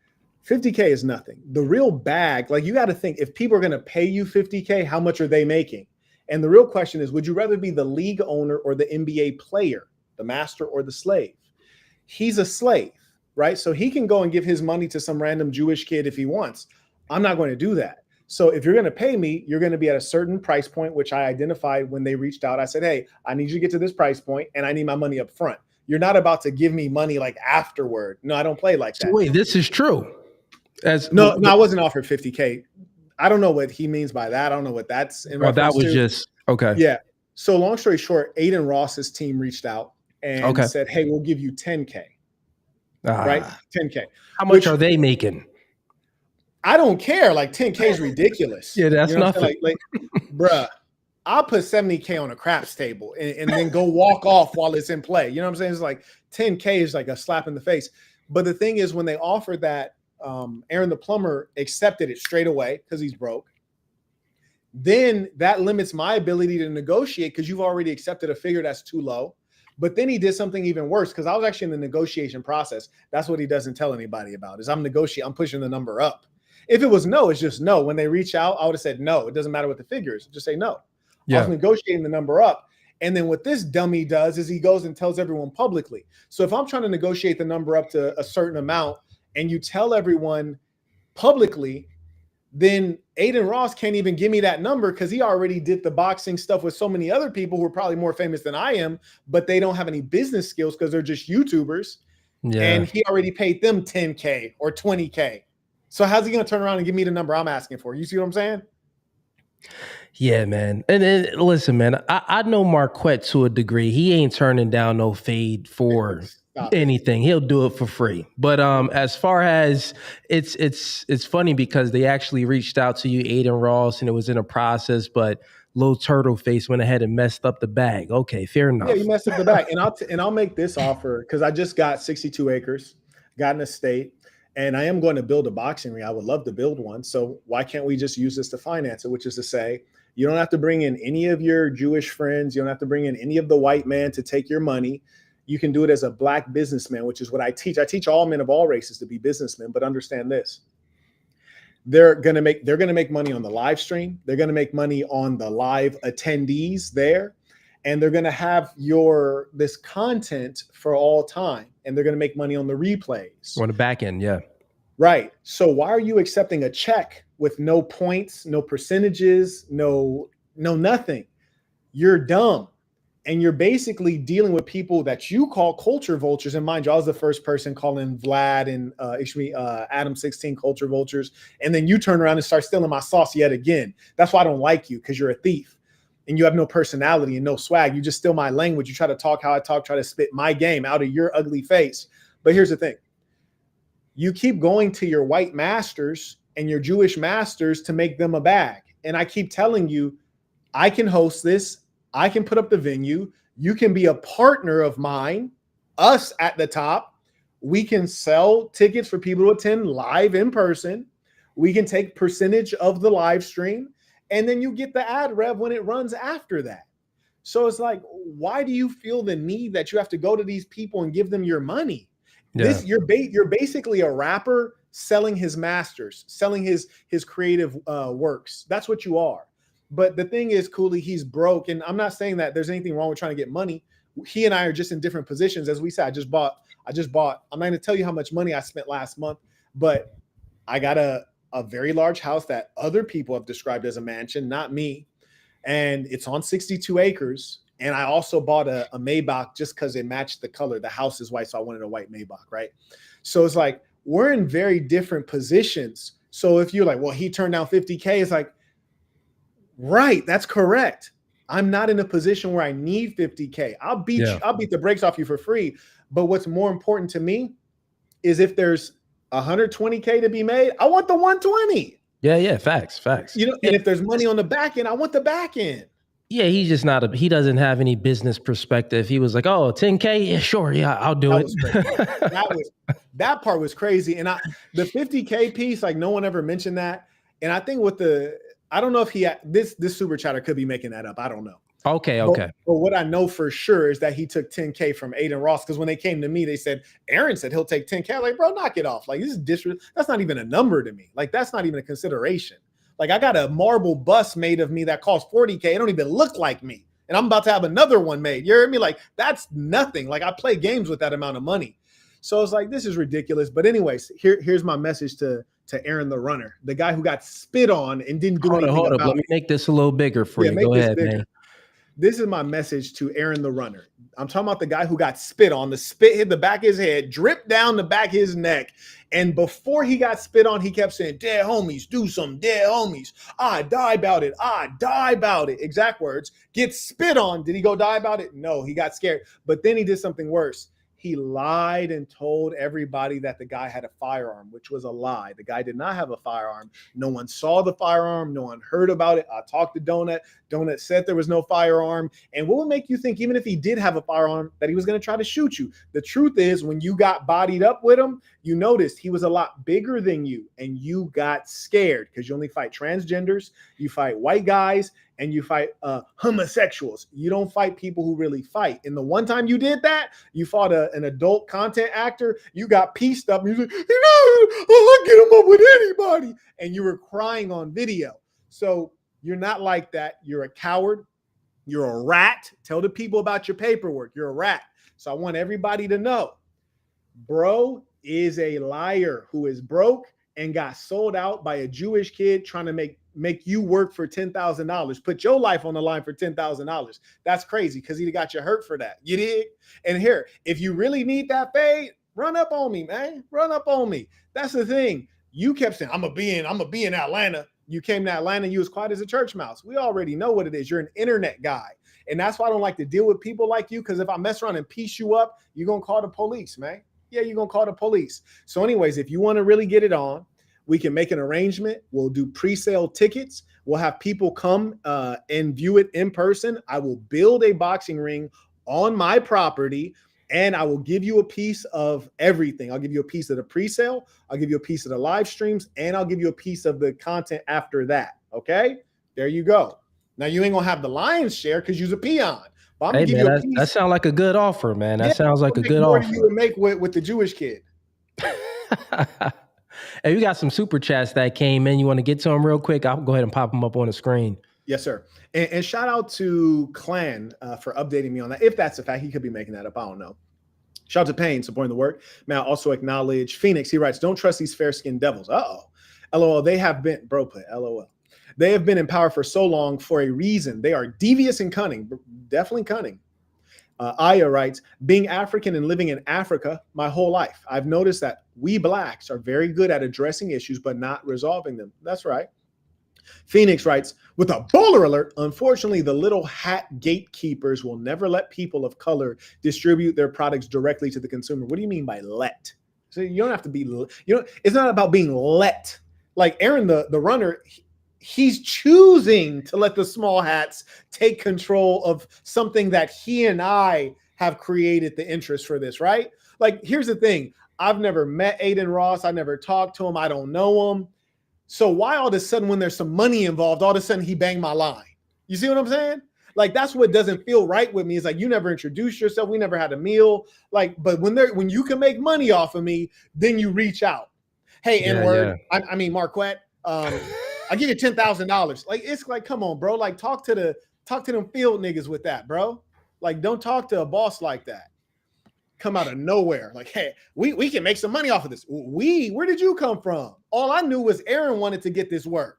50K is nothing. The real bag, like you got to think, if people are going to pay you 50K, how much are they making? And the real question is, would you rather be the league owner or the NBA player, the master or the slave? He's a slave, right? So he can go and give his money to some random Jewish kid if he wants. I'm not going to do that. So if you're going to pay me, you're going to be at a certain price point, which I identified when they reached out. I said, hey, I need you to get to this price point and I need my money up front. You're not about to give me money like afterward. No, I don't play like that. So wait, this is true. No, I wasn't offered 50K. I don't know what he means by that. I don't know what that's in reference that was to. Just okay. Yeah. So long story short, Aiden Ross's team reached out and said, hey, we'll give you 10K. Right? 10K. How much are they making? I don't care. Like 10K is ridiculous. Yeah, that's nothing. Like, bruh, I'll put 70K on a craps table and then go walk off while it's in play. You know what I'm saying? It's like 10K is like a slap in the face. But the thing is, when they offered that, Aaron the plumber accepted it straight away because he's broke. Then that limits my ability to negotiate because you've already accepted a figure that's too low. But then he did something even worse because I was actually in the negotiation process. That's what he doesn't tell anybody about is I'm pushing the number up. If it was no, it's just no. When they reach out, I would have said no. It doesn't matter what the figure is. Just say no. Yeah. I was negotiating the number up. And then what this dummy does is he goes and tells everyone publicly. So if I'm trying to negotiate the number up to a certain amount and you tell everyone publicly, then Aiden Ross can't even give me that number because he already did the boxing stuff with so many other people who are probably more famous than I am, but they don't have any business skills because they're just YouTubers. Yeah. And he already paid them 10K or 20K. So how's he going to turn around and give me the number I'm asking for? You see what I'm saying? Yeah, man. And then listen, man, I know Marquett to a degree. He ain't turning down no fade for anything. He'll do it for free. But as far as it's funny because they actually reached out to you, Aiden Ross, and it was in a process, but Lil Turtle Face went ahead and messed up the bag. Okay, fair enough. Yeah, you messed up the bag. And I'll make this offer because I just got 62 acres, got an estate. And I am going to build a boxing ring. I would love to build one. So why can't we just use this to finance it? Which is to say, you don't have to bring in any of your Jewish friends. You don't have to bring in any of the white man to take your money. You can do it as a black businessman, which is what I teach. I teach all men of all races to be businessmen, but understand this. They're going to make money on the live stream. They're going to make money on the live attendees there. And they're going to have this content for all time. And they're going to make money on the replays. On the back end, yeah. Right. So why are you accepting a check with no points, no percentages, no nothing? You're dumb. And you're basically dealing with people that you call culture vultures. And mind you, I was the first person calling Vlad and Adam 16 culture vultures. And then you turn around and start stealing my sauce yet again. That's why I don't like you, because you're a thief. And you have no personality and no swag. You just steal my language. You try to talk how I talk, try to spit my game out of your ugly face. But here's the thing. You keep going to your white masters and your Jewish masters to make them a bag. And I keep telling you, I can host this. I can put up the venue. You can be a partner of mine, us at the top. We can sell tickets for people to attend live in person. We can take percentage of the live stream. And then you get the ad rev when it runs after that. So it's like, why do you feel the need that you have to go to these people and give them your money? Yeah. You're basically a rapper selling his masters, selling his creative works. That's what you are. But the thing is, Cooley, he's broke. And I'm not saying that there's anything wrong with trying to get money. He and I are just in different positions. As we said, I just bought, I'm not going to tell you how much money I spent last month, but I got a very large house that other people have described as a mansion, not me. And it's on 62 acres. And I also bought a Maybach just because it matched the color. The house is white, so I wanted a white Maybach, right? So it's like, we're in very different positions. So if you're like, well, he turned down 50K, it's like, right, that's correct. I'm not in a position where I need 50K. I'll beat the brakes off you for free. But what's more important to me is if there's 120K to be made, I want the 120. Yeah, facts. You know, and if there's money on the back end, I want the back end. Yeah, he's just he doesn't have any business perspective. He was like, oh, 10K? Yeah, sure. Yeah, I'll do it. That part was crazy. And the 50K piece, like no one ever mentioned that. And I think I don't know if this super chatter could be making that up. I don't know. Okay. But what I know for sure is that he took 10K from Aiden Ross. Because when they came to me, they said, Aaron said he'll take 10K. I'm like, bro, knock it off. Like, this is disrespect. That's not even a number to me. Like, that's not even a consideration. Like, I got a marble bust made of me that costs 40K. It don't even look like me. And I'm about to have another one made. You hear me? Like, that's nothing. Like, I play games with that amount of money. So it's like, this is ridiculous. But anyways, here's my message to Aaron the runner, the guy who got spit on and didn't do anything about it. Let me make this a little bigger for you. Go ahead, man. This is my message to Aaron the runner. I'm talking about the guy who got spit on. The spit hit the back of his head, dripped down the back of his neck. And before he got spit on, he kept saying, dead homies, do some dead homies. I die about it. I die about it. Exact words. Get spit on. Did he go die about it? No, he got scared. But then he did something worse. He lied and told everybody that the guy had a firearm, which was a lie. The guy did not have a firearm. No one saw the firearm. No one heard about it. I talked to Donut. Donut said there was no firearm. And what would make you think, even if he did have a firearm, that he was going to try to shoot you? The truth is, when you got bodied up with him, you noticed he was a lot bigger than you, and you got scared because you only fight transgenders, you fight white guys, and you fight homosexuals. You don't fight people who really fight. And the one time you did that, you fought an adult content actor, you got pieced up, and you was like, I'll get him up with anybody. And you were crying on video. So you're not like that. You're a coward. You're a rat. Tell the people about your paperwork. You're a rat. So I want everybody to know, bro is a liar who is broke and got sold out by a Jewish kid trying to make you work for $10,000. Put your life on the line for $10,000. That's crazy because he got you hurt for that. You dig? And here, if you really need that fade, run up on me, man. Run up on me. That's the thing. You kept saying, I'm gonna be in Atlanta. You came to Atlanta, you was quiet as a church mouse. We already know what it is. You're an internet guy. And that's why I don't like to deal with people like you, because if I mess around and piece you up, you're gonna call the police, man. Yeah, you're going to call the police. So anyways, if you want to really get it on, we can make an arrangement. We'll do pre-sale tickets. We'll have people come and view it in person. I will build a boxing ring on my property, and I will give you a piece of everything. I'll give you a piece of the pre-sale. I'll give you a piece of the live streams, and I'll give you a piece of the content after that. Okay? There you go. Now, you ain't going to have the lion's share because you're a peon. But I'm hey, give man, you a piece. That sounds like a good offer, man. That sounds like a good offer. You would make with the Jewish kid. Hey, we got some super chats that came in. You want to get to them real quick? I'll go ahead and pop them up on the screen. Yes, sir. And shout out to Clan for updating me on that. If that's a fact, he could be making that up. I don't know. Shout out to Payne supporting the work. May I also acknowledge Phoenix. He writes, don't trust these fair-skinned devils. Uh-oh. LOL. They have been, bro, put LOL. They have been in power for so long for a reason. They are devious and cunning, definitely cunning. Aya writes, being African and living in Africa my whole life, I've noticed that we blacks are very good at addressing issues, but not resolving them. That's right. Phoenix writes, with a bowler alert, unfortunately, the little hat gatekeepers will never let people of color distribute their products directly to the consumer. What do you mean by let? So you don't have to be, it's not about being let. Like Aaron, the runner, he's choosing to let the small hats take control of something that he and I have created the interest for this, right? Like, here's the thing. I've never met Aiden Ross. I never talked to him. I don't know him. So why all of a sudden, when there's some money involved, all of a sudden he banged my line? You see what I'm saying? Like, that's what doesn't feel right with me. It's like, you never introduced yourself. We never had a meal. Like, but when you can make money off of me, then you reach out. Hey, N-word. Yeah. I mean, Marquett. I'll give you $10,000. Like, it's like, come on, bro. Like, talk to them field niggas with that, bro. Like, don't talk to a boss like that. Come out of nowhere. Like, hey, we can make some money off of this. Where did you come from? All I knew was Aaron wanted to get this work.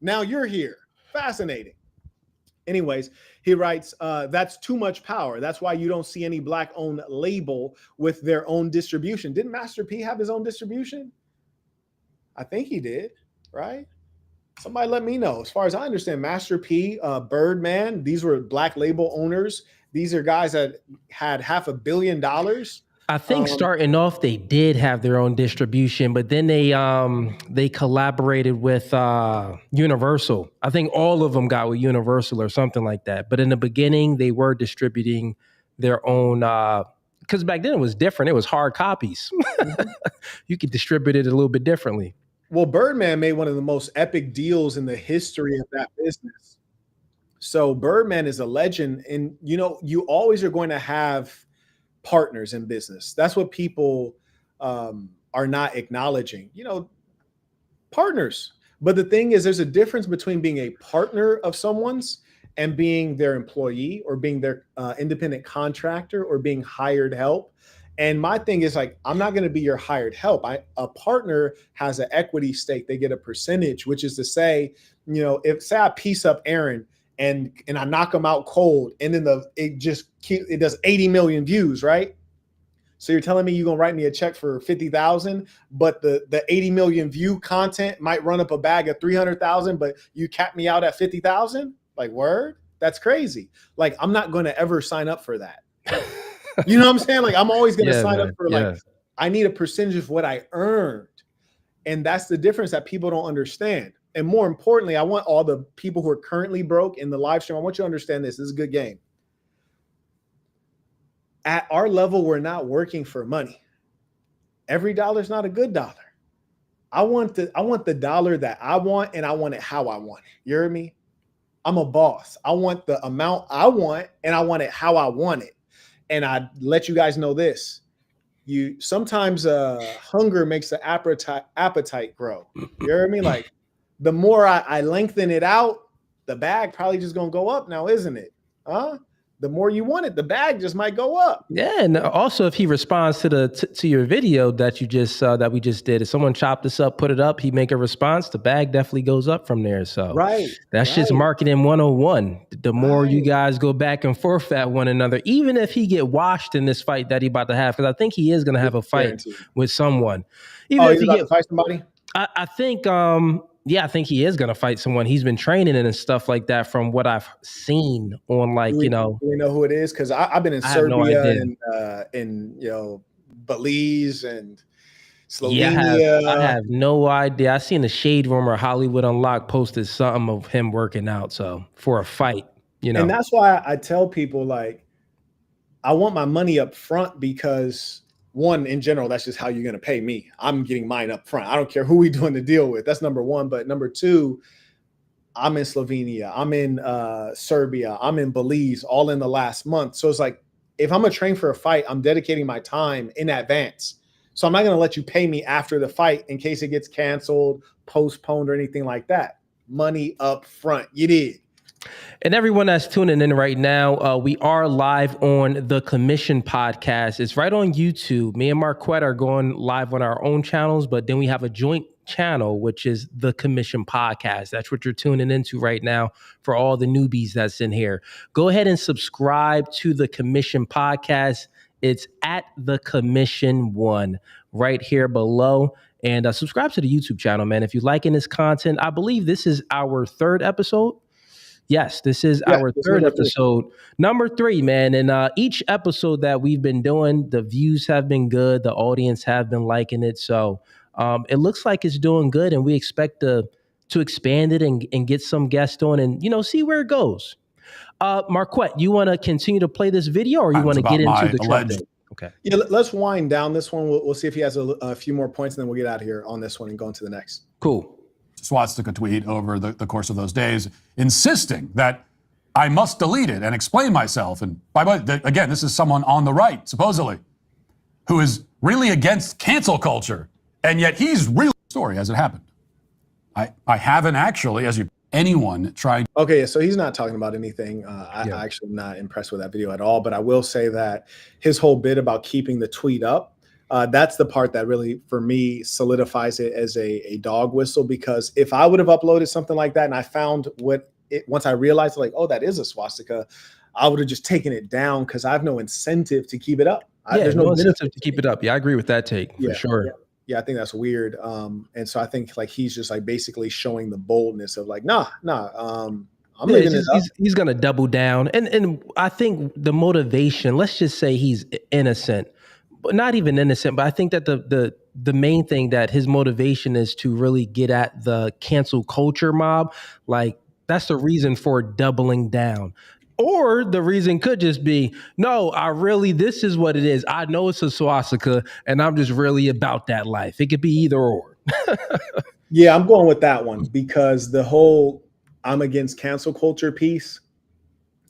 Now you're here. Fascinating. Anyways, he writes, that's too much power. That's why you don't see any Black-owned label with their own distribution. Didn't Master P have his own distribution? I think he did, right? Somebody let me know. As far as I understand, Master P, Birdman, these were Black label owners. These are guys that had $500 million. I think starting off, they did have their own distribution, but then they collaborated with Universal. I think all of them got with Universal or something like that. But in the beginning, they were distributing their own, because back then it was different. It was hard copies. You could distribute it a little bit differently. Well, Birdman made one of the most epic deals in the history of that business. So Birdman is a legend. And, you always are going to have partners in business. That's what people are not acknowledging, partners. But the thing is, there's a difference between being a partner of someone's and being their employee or being their independent contractor or being hired help. And my thing is, like, I'm not going to be your hired help. A partner has an equity stake. They get a percentage, which is to say, if I piece up Aaron and I knock him out cold, and then it does 80 million views, right? So you're telling me you're gonna write me a check for 50,000, but the 80 million view content might run up a bag of 300,000, but you cap me out at 50,000? Like, word? That's crazy. Like, I'm not going to ever sign up for that. You know what I'm saying? Like, I'm always going to sign up for like, I need a percentage of what I earned. And that's the difference that people don't understand. And more importantly, I want all the people who are currently broke in the live stream, I want you to understand this. This is a good game. At our level, we're not working for money. Every dollar is not a good dollar. I want the dollar that I want, and I want it how I want it. You hear me? I'm a boss. I want the amount I want, and I want it how I want it. And I let you guys know this. Sometimes hunger makes the appetite grow. You hear me? Like, the more I lengthen it out, the bag probably just gonna go up now, isn't it? Huh? The more you want it, the bag just might go up. Yeah, and also if he responds to your video that you just that we just did, if someone chopped this up, put it up, he make a response, the bag definitely goes up from there. So that's just marketing 101. The more you guys go back and forth at one another, even if he get washed in this fight that he about to have, because I think he is going to have a fight with someone. Even if he's about to fight somebody? I think I think he is going to fight someone. He's been training and stuff like that from what I've seen on, like, do we know who it is? Because I've been in Serbia and Belize and Slovenia. Yeah, I have no idea. I seen the Shade Room or Hollywood Unlocked posted something of him working out. So for a fight, And that's why I tell people, like, I want my money up front because, one, in general, that's just how you're going to pay me. I'm getting mine up front. I don't care who we doing the deal with. That's number one. But number two, I'm in Slovenia. I'm in Serbia. I'm in Belize, all in the last month. So it's like, if I'm going to train for a fight, I'm dedicating my time in advance. So I'm not going to let you pay me after the fight in case it gets canceled, postponed, or anything like that. Money up front. You did. And everyone that's tuning in right now, we are live on the Commission Podcast. It's right on YouTube. Me and Marquett are going live on our own channels, but then we have a joint channel, which is the Commission Podcast. That's what you're tuning into right now for all the newbies that's in here. Go ahead and subscribe to the Commission Podcast. It's at the Commission 1 right here below. And subscribe to the YouTube channel, man. If you're liking this content, I believe this is our third episode. Yes, this is our third episode, number 3, man. And each episode that we've been doing, the views have been good. The audience have been liking it. So it looks like it's doing good. And we expect to expand it and get some guests on and, see where it goes. Marquett, you want to continue to play this video or you want to get into the Trump thing? Okay. Yeah, let's wind down this one. We'll see if he has a few more points, and then we'll get out of here on this one and go into the next. Cool. Swastika tweet over the course of those days, insisting that I must delete it and explain myself. And by the way, again, this is someone on the right, supposedly, who is really against cancel culture. And yet he's really story as it happened. I haven't actually, anyone tried. Okay, so he's not talking about anything. I actually am not impressed with that video at all, but I will say that his whole bit about keeping the tweet up, that's the part that really, for me, solidifies it as a dog whistle, because if I would have uploaded something like that and I found once I realized, like, oh, that is a swastika, I would have just taken it down, because I have no incentive to keep it up. There's no incentive to keep it up. Yeah, I agree with that take for sure. Yeah, I think that's weird. And so I think like he's just like basically showing the boldness of like, I'm leaving it up. He's gonna double down. And I think the motivation, let's just say he's innocent, but not even innocent, but I think that the main thing that his motivation is to really get at the cancel culture mob. Like, that's the reason for doubling down. Or the reason could just be, no, this is what it is. I know it's a swastika and I'm just really about that life. It could be either or. Yeah, I'm going with that one, because the whole I'm against cancel culture piece.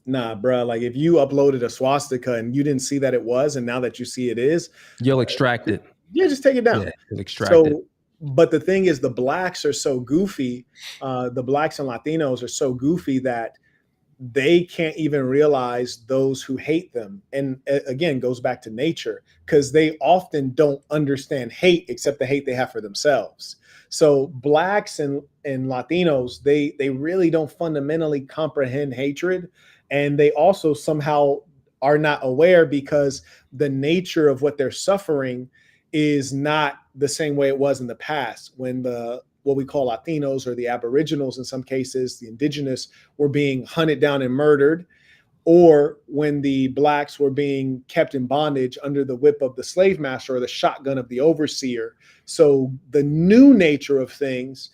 Nah, bro. Like, if you uploaded a swastika and you didn't see that it was, and now that you see it is, you'll extract it. Yeah, just take it down. Yeah, you'll extract it. But the thing is, the blacks are so goofy. The blacks and Latinos are so goofy that they can't even realize those who hate them. And again, goes back to nature, because they often don't understand hate except the hate they have for themselves. So blacks and Latinos, they really don't fundamentally comprehend hatred. And they also somehow are not aware, because the nature of what they're suffering is not the same way it was in the past, when what we call Latinos, or the Aboriginals in some cases, the indigenous, were being hunted down and murdered, or when the blacks were being kept in bondage under the whip of the slave master or the shotgun of the overseer. So the new nature of things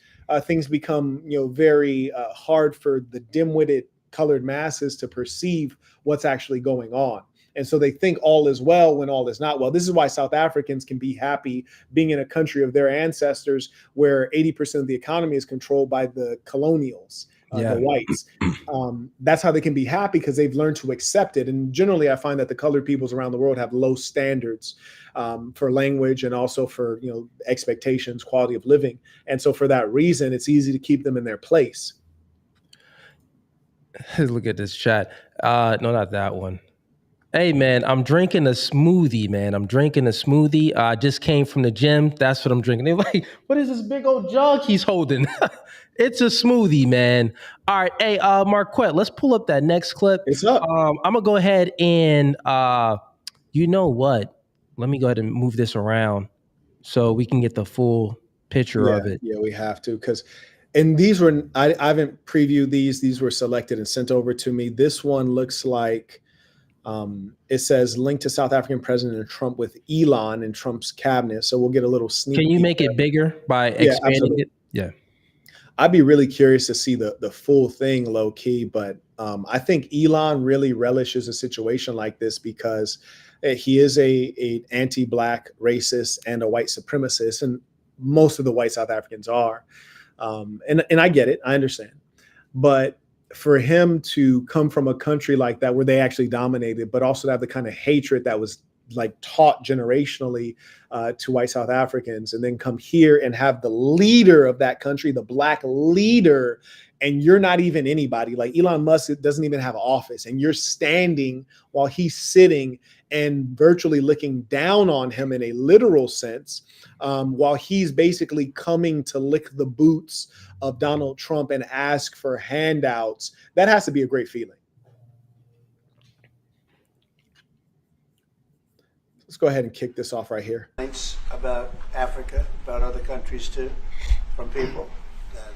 become very hard for the dim-witted colored masses to perceive what's actually going on. And so they think all is well when all is not well. This is why South Africans can be happy being in a country of their ancestors, where 80% of the economy is controlled by the colonials, the whites. That's how they can be happy, because they've learned to accept it. And generally, I find that the colored peoples around the world have low standards for language, and also for expectations, quality of living. And so for that reason, it's easy to keep them in their place. Look at this chat. No, not that one. Hey, man, I'm drinking a smoothie, man. I just came from the gym. That's what I'm drinking. They're like, what is this big old jug he's holding? It's a smoothie, man. All right. Hey, Marquett, let's pull up that next clip. It's up. I'm going to go ahead and, you know what? Let me go ahead and move this around so we can get the full picture of it. Yeah, we have to, and these were, I haven't previewed these. These were selected and sent over to me. This one looks like, it says link to South African President Trump with Elon in Trump's cabinet. So we'll get a little sneak. Can you make it bigger by expanding it? Yeah. I'd be really curious to see the full thing, low key. But I think Elon really relishes a situation like this, because he is a anti-black racist and a white supremacist. And most of the white South Africans are. And I get it. I understand. But for him to come from a country like that, where they actually dominated, but also to have the kind of hatred that was like taught generationally to white South Africans, and then come here and have the leader of that country, the black leader, and you're not even anybody. Like, Elon Musk doesn't even have an office, and you're standing while he's sitting and virtually looking down on him in a literal sense, while he's basically coming to lick the boots of Donald Trump and ask for handouts. That has to be a great feeling. Let's go ahead and kick this off right here. About Africa, about other countries too, from people.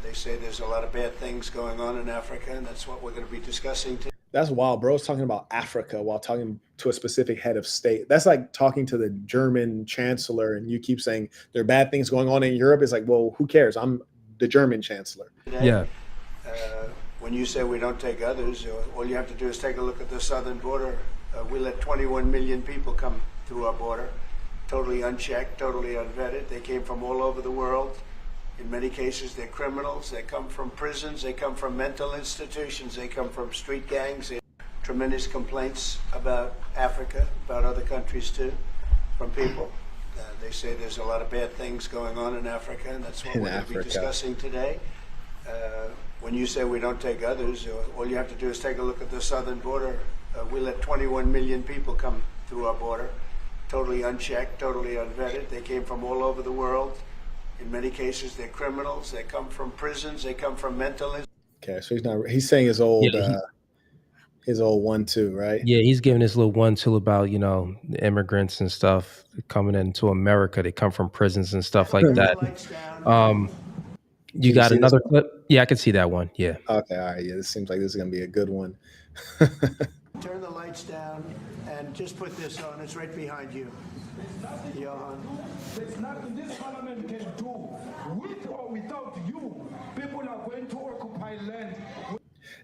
They say there's a lot of bad things going on in Africa, and that's what we're going to be discussing today. That's wild. Bro's talking about Africa while talking to a specific head of state. That's like talking to the German chancellor, and you keep saying there are bad things going on in Europe. It's like, well, who cares? I'm the German chancellor. Today, yeah. When you say we don't take others, all you have to do is take a look at the southern border. We let 21 million people come through our border, totally unchecked, totally unvetted. They came from all over the world. In many cases, they're criminals. They come from prisons. They come from mental institutions. They come from street gangs. They have tremendous complaints about Africa, about other countries too, from people. They say there's a lot of bad things going on in Africa, and that's what we're going to be discussing today. When you say we don't take others, all you have to do is take a look at the southern border. We let 21 million people come through our border, totally unchecked, totally unvetted. They came from all over the world. In many cases, they're criminals. They come from prisons. They come from mental. Okay, so he's saying his old 1-2, right? Yeah, he's giving this little 1-2 about, the immigrants and stuff coming into America. They come from prisons and stuff like that. You got another clip? Yeah, I can see that one. Yeah. Okay, all right. Yeah, this seems like this is going to be a good one. Turn the lights down and just put this on. It's right behind you. Johan. There's nothing this parliament can do. With or without you, people are going to occupy land.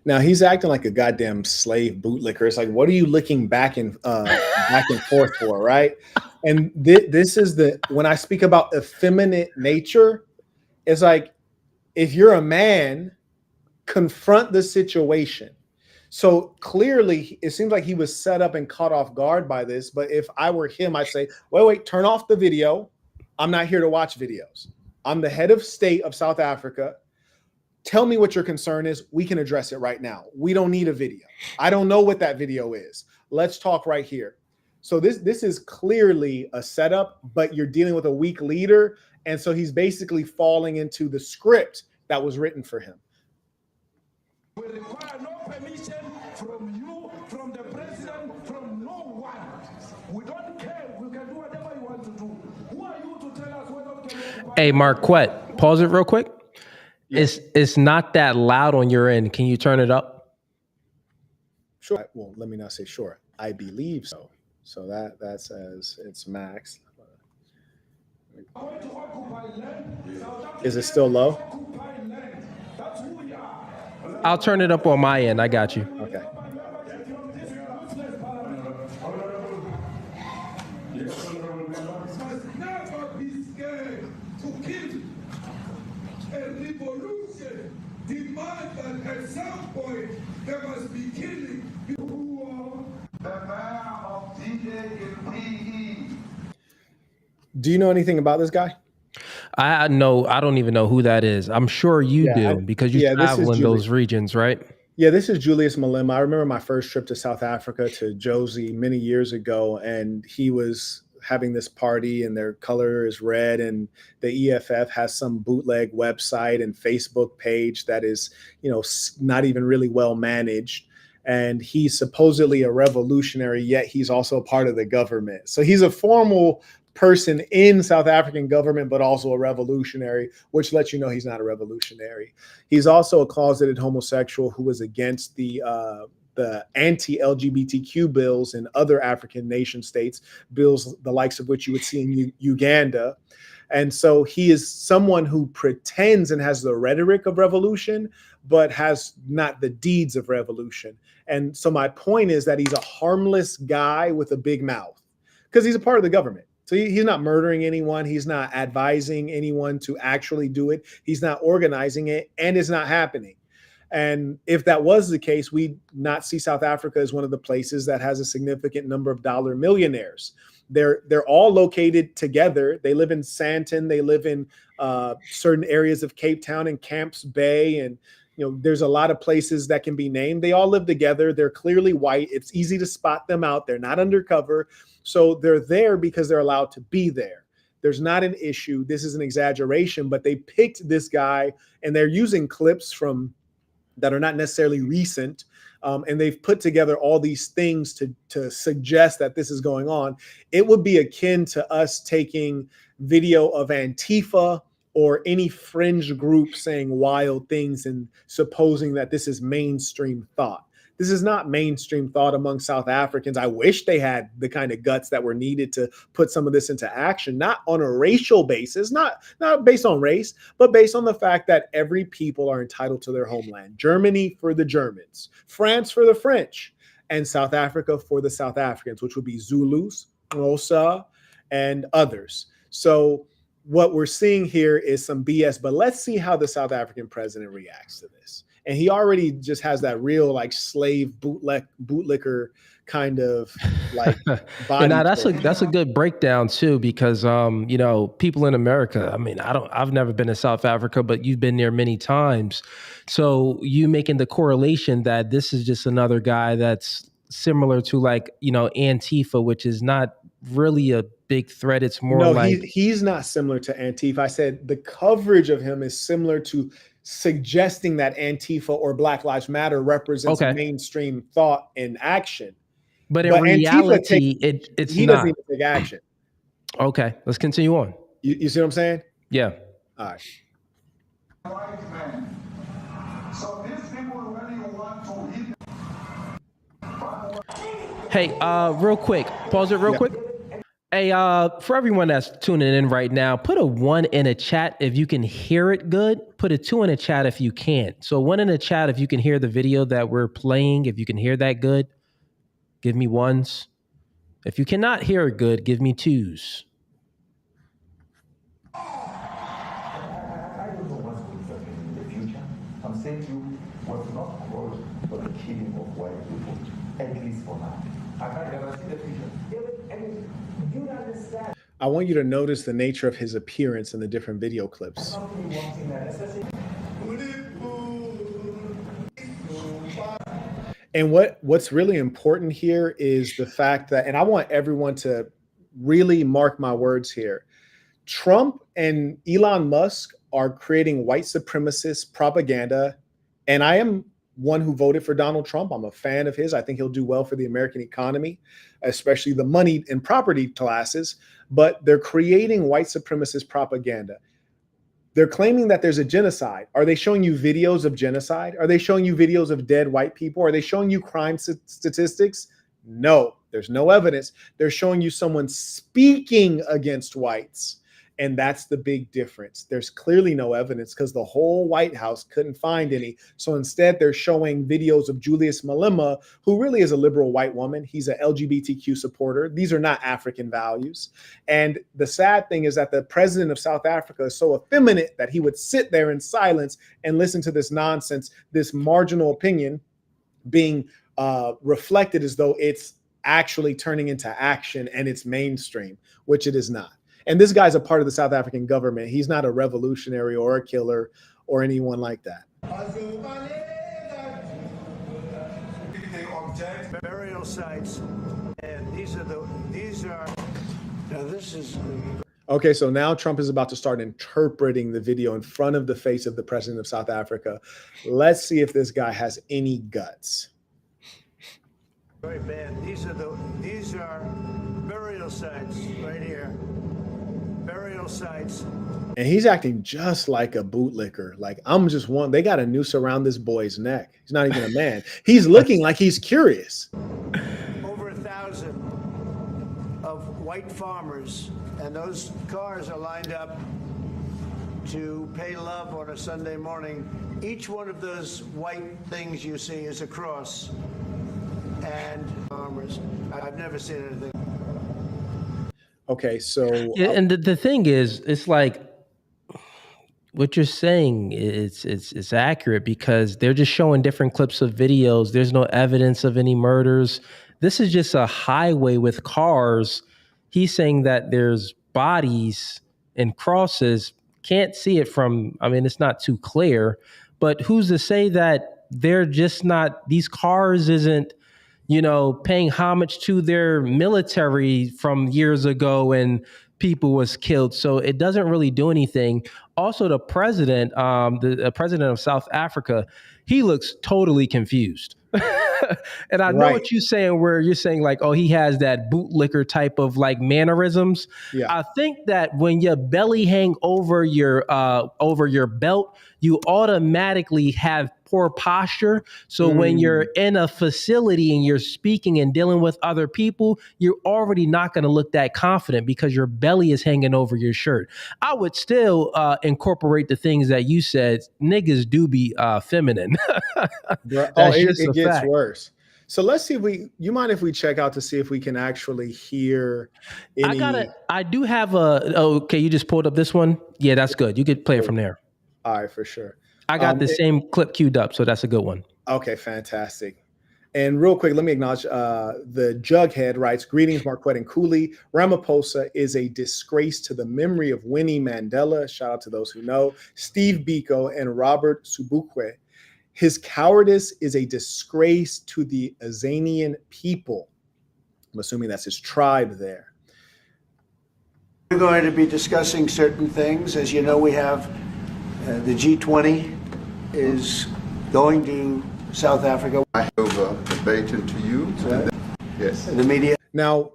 Now he's acting like a goddamn slave bootlicker. It's like, what are you licking back and forth for, right? And this is when I speak about effeminate nature, it's like, if you're a man, confront the situation. So clearly, it seems like he was set up and caught off guard by this. But if I were him, I'd say, wait, turn off the video. I'm not here to watch videos. I'm the head of state of South Africa. Tell me what your concern is. We can address it right now. We don't need a video. I don't know what that video is. Let's talk right here. So this is clearly a setup, but you're dealing with a weak leader. And so he's basically falling into the script that was written for him. We require no permission from you, from the president, from no one. We don't care. We can do whatever you want to do. Who are you to tell us whether we can? Hey, Marquett, pause it real quick. Yeah. It's not that loud on your end. Can you turn it up? Sure. Well, let me not say sure. I believe so. So that says it's max. Is it still low? I'll turn it up on my end. I got you. Okay. At some point, there must be killing people who are the mayor of DJ in PE. Do you know anything about this guy? I don't even know who that is. I'm sure you do because you travel in those regions, right? Yeah, this is Julius Malema. I remember my first trip to South Africa to Josie many years ago, and he was having this party and their color is red, and the EFF has some bootleg website and Facebook page that is, not even really well managed. And he's supposedly a revolutionary, yet he's also a part of the government. So he's a formal person in South African government, but also a revolutionary, which lets you know he's not a revolutionary. He's also a closeted homosexual who was against the anti-LGBTQ bills in other African nation states, bills the likes of which you would see in Uganda. And so he is someone who pretends and has the rhetoric of revolution, but has not the deeds of revolution. And so my point is that he's a harmless guy with a big mouth because he's a part of the government. So he's not murdering anyone. He's not advising anyone to actually do it. He's not organizing it, and it's not happening. And if that was the case, we'd not see South Africa as one of the places that has a significant number of dollar millionaires. They're all located together. They live in Sandton. They live in certain areas of Cape Town and Camps Bay. And, there's a lot of places that can be named. They all live together. They're clearly white. It's easy to spot them out. They're not undercover. So they're there because they're allowed to be there. There's not an issue. This is an exaggeration, but they picked this guy and they're using clips from that are not necessarily recent. And they've put together all these things to suggest that this is going on. It would be akin to us taking video of Antifa or any fringe group saying wild things and supposing that this is mainstream thought. This is not mainstream thought among South Africans. I wish they had the kind of guts that were needed to put some of this into action, not on a racial basis, not based on race, but based on the fact that every people are entitled to their homeland. Germany for the Germans, France for the French, and South Africa for the South Africans, which would be Zulus, Xhosa, and others. So what we're seeing here is some BS, but let's see how the South African president reacts to this. and he already just has that real like slave bootlicker kind of like body. And now that's a good breakdown too, because you know, people in America, I mean, I've never been to South Africa, but you've been there many times. So you making the correlation that this is just another guy that's similar to, like, you know, Antifa, which is not really a big threat. It's more like he's not similar to Antifa. I said the coverage of him is similar to suggesting that Antifa or Black Lives Matter represents mainstream thought and action. But in reality, it's he not. Doesn't even take action. Okay, let's continue on. You see what I'm saying? Yeah. All right. White man. So these people, when you want to hit. Hey, real quick, pause it real quick. Hey, for everyone that's tuning in right now, put a 1 in a chat if you can hear it good. Put a 2 in a chat if you can't. So 1 in a chat if you can hear the video that we're playing, if you can hear that good. Give me 1s. If you cannot hear it good, give me 2s. I don't know what's going to happen in the future. I'm saying to you, what's not caused for the killing of white people, at least for now. I can't ever see the future. You understand. I want you to notice the nature of his appearance in the different video clips. And what's really important here is the fact that, and I want everyone to really mark my words here, Trump and Elon Musk are creating white supremacist propaganda. And I am one who voted for Donald Trump. I'm a fan of his. I think he'll do well for the American economy, especially the money and property classes. But they're creating white supremacist propaganda. They're claiming that there's a genocide. Are they showing you videos of genocide? Are they showing you videos of dead white people? Are they showing you crime statistics? No, there's no evidence. They're showing you someone speaking against whites. And that's the big difference. There's clearly no evidence because the whole White House couldn't find any. So instead, they're showing videos of Julius Malema, who really is a liberal white woman. He's an LGBTQ supporter. These are not African values. And the sad thing is that the president of South Africa is so effeminate that he would sit there in silence and listen to this nonsense, this marginal opinion being reflected as though it's actually turning into action and it's mainstream, which it is not. And this guy's a part of the South African government. He's not a revolutionary or a killer or anyone like that. Burial sites, and these are now this is. Okay, so now Trump is about to start interpreting the video in front of the face of the president of South Africa. Let's see if this guy has any guts. Very bad. These are burial sites right here. Burial sites. And he's acting just like a bootlicker. Like, I'm just one. They got a noose around this boy's neck. He's not even a man. He's looking like he's curious. Over 1,000 of white farmers, and those cars are lined up to pay love on a Sunday morning. Each one of those white things you see is a cross. And farmers, I've never seen anything. Okay, so and the thing is, it's like what you're saying it's accurate because they're just showing different clips of videos. There's no evidence of any murders. This is just a highway with cars. He's saying that there's bodies and crosses. Can't see it from, I mean, it's not too clear, but who's to say that they're just not, these cars isn't, you know, paying homage to their military from years ago and people was killed. So it doesn't really do anything. Also, the president, the president of South Africa, he looks totally confused. And I know what you're saying, where you're saying like, oh, he has that bootlicker type of like mannerisms. Yeah. I think that when your belly hang over your belt, you automatically have poor posture. So when you're in a facility and you're speaking and dealing with other people, you're already not going to look that confident because your belly is hanging over your shirt. I would still incorporate the things that you said. Niggas do be feminine. It gets worse. So let's see if you mind if we check out to see if we can actually hear any. I do have okay, you just pulled up this one. Yeah, that's good. You could play it from there. All right, for sure. I got the same clip queued up, so that's a good one. Okay, fantastic. And real quick, let me acknowledge the Jughead writes, greetings, Marquett and Cooley. Ramaphosa is a disgrace to the memory of Winnie Mandela. Shout out to those who know. Steve Biko and Robert Subukwe. His cowardice is a disgrace to the Azanian people. I'm assuming that's his tribe there. We're going to be discussing certain things. As you know, we have the G20 is going to South Africa. I have a baton to you. Yes. The media. Now,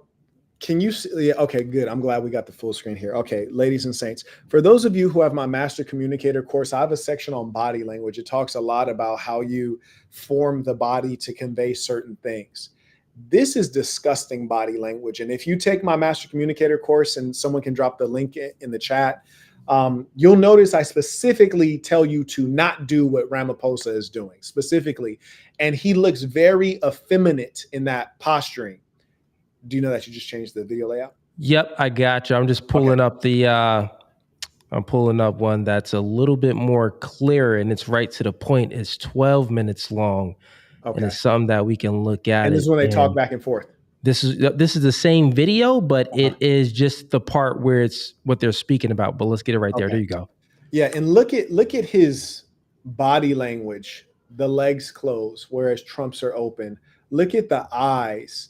can you see? Yeah, okay, good. I'm glad we got the full screen here. Okay, ladies and saints, for those of you who have my Master Communicator course, I have a section on body language. It talks a lot about how you form the body to convey certain things. This is disgusting body language. And if you take my Master Communicator course, and someone can drop the link in the chat, you'll notice I specifically tell you to not do what Ramaphosa is doing specifically. And he looks very effeminate in that posturing. Do you know that you just changed the video layout? Yep, I got you. I'm just pulling up the, I'm pulling up one that's a little bit more clear, and it's right to the point. It's 12 minutes long. Okay. And it's something that we can look at. And this is when they talk back and forth. This is the same video, but it is just the part where it's what they're speaking about. But let's get it right there. There you go. Yeah, and look at his body language. The legs closed, whereas Trump's are open. Look at the eyes.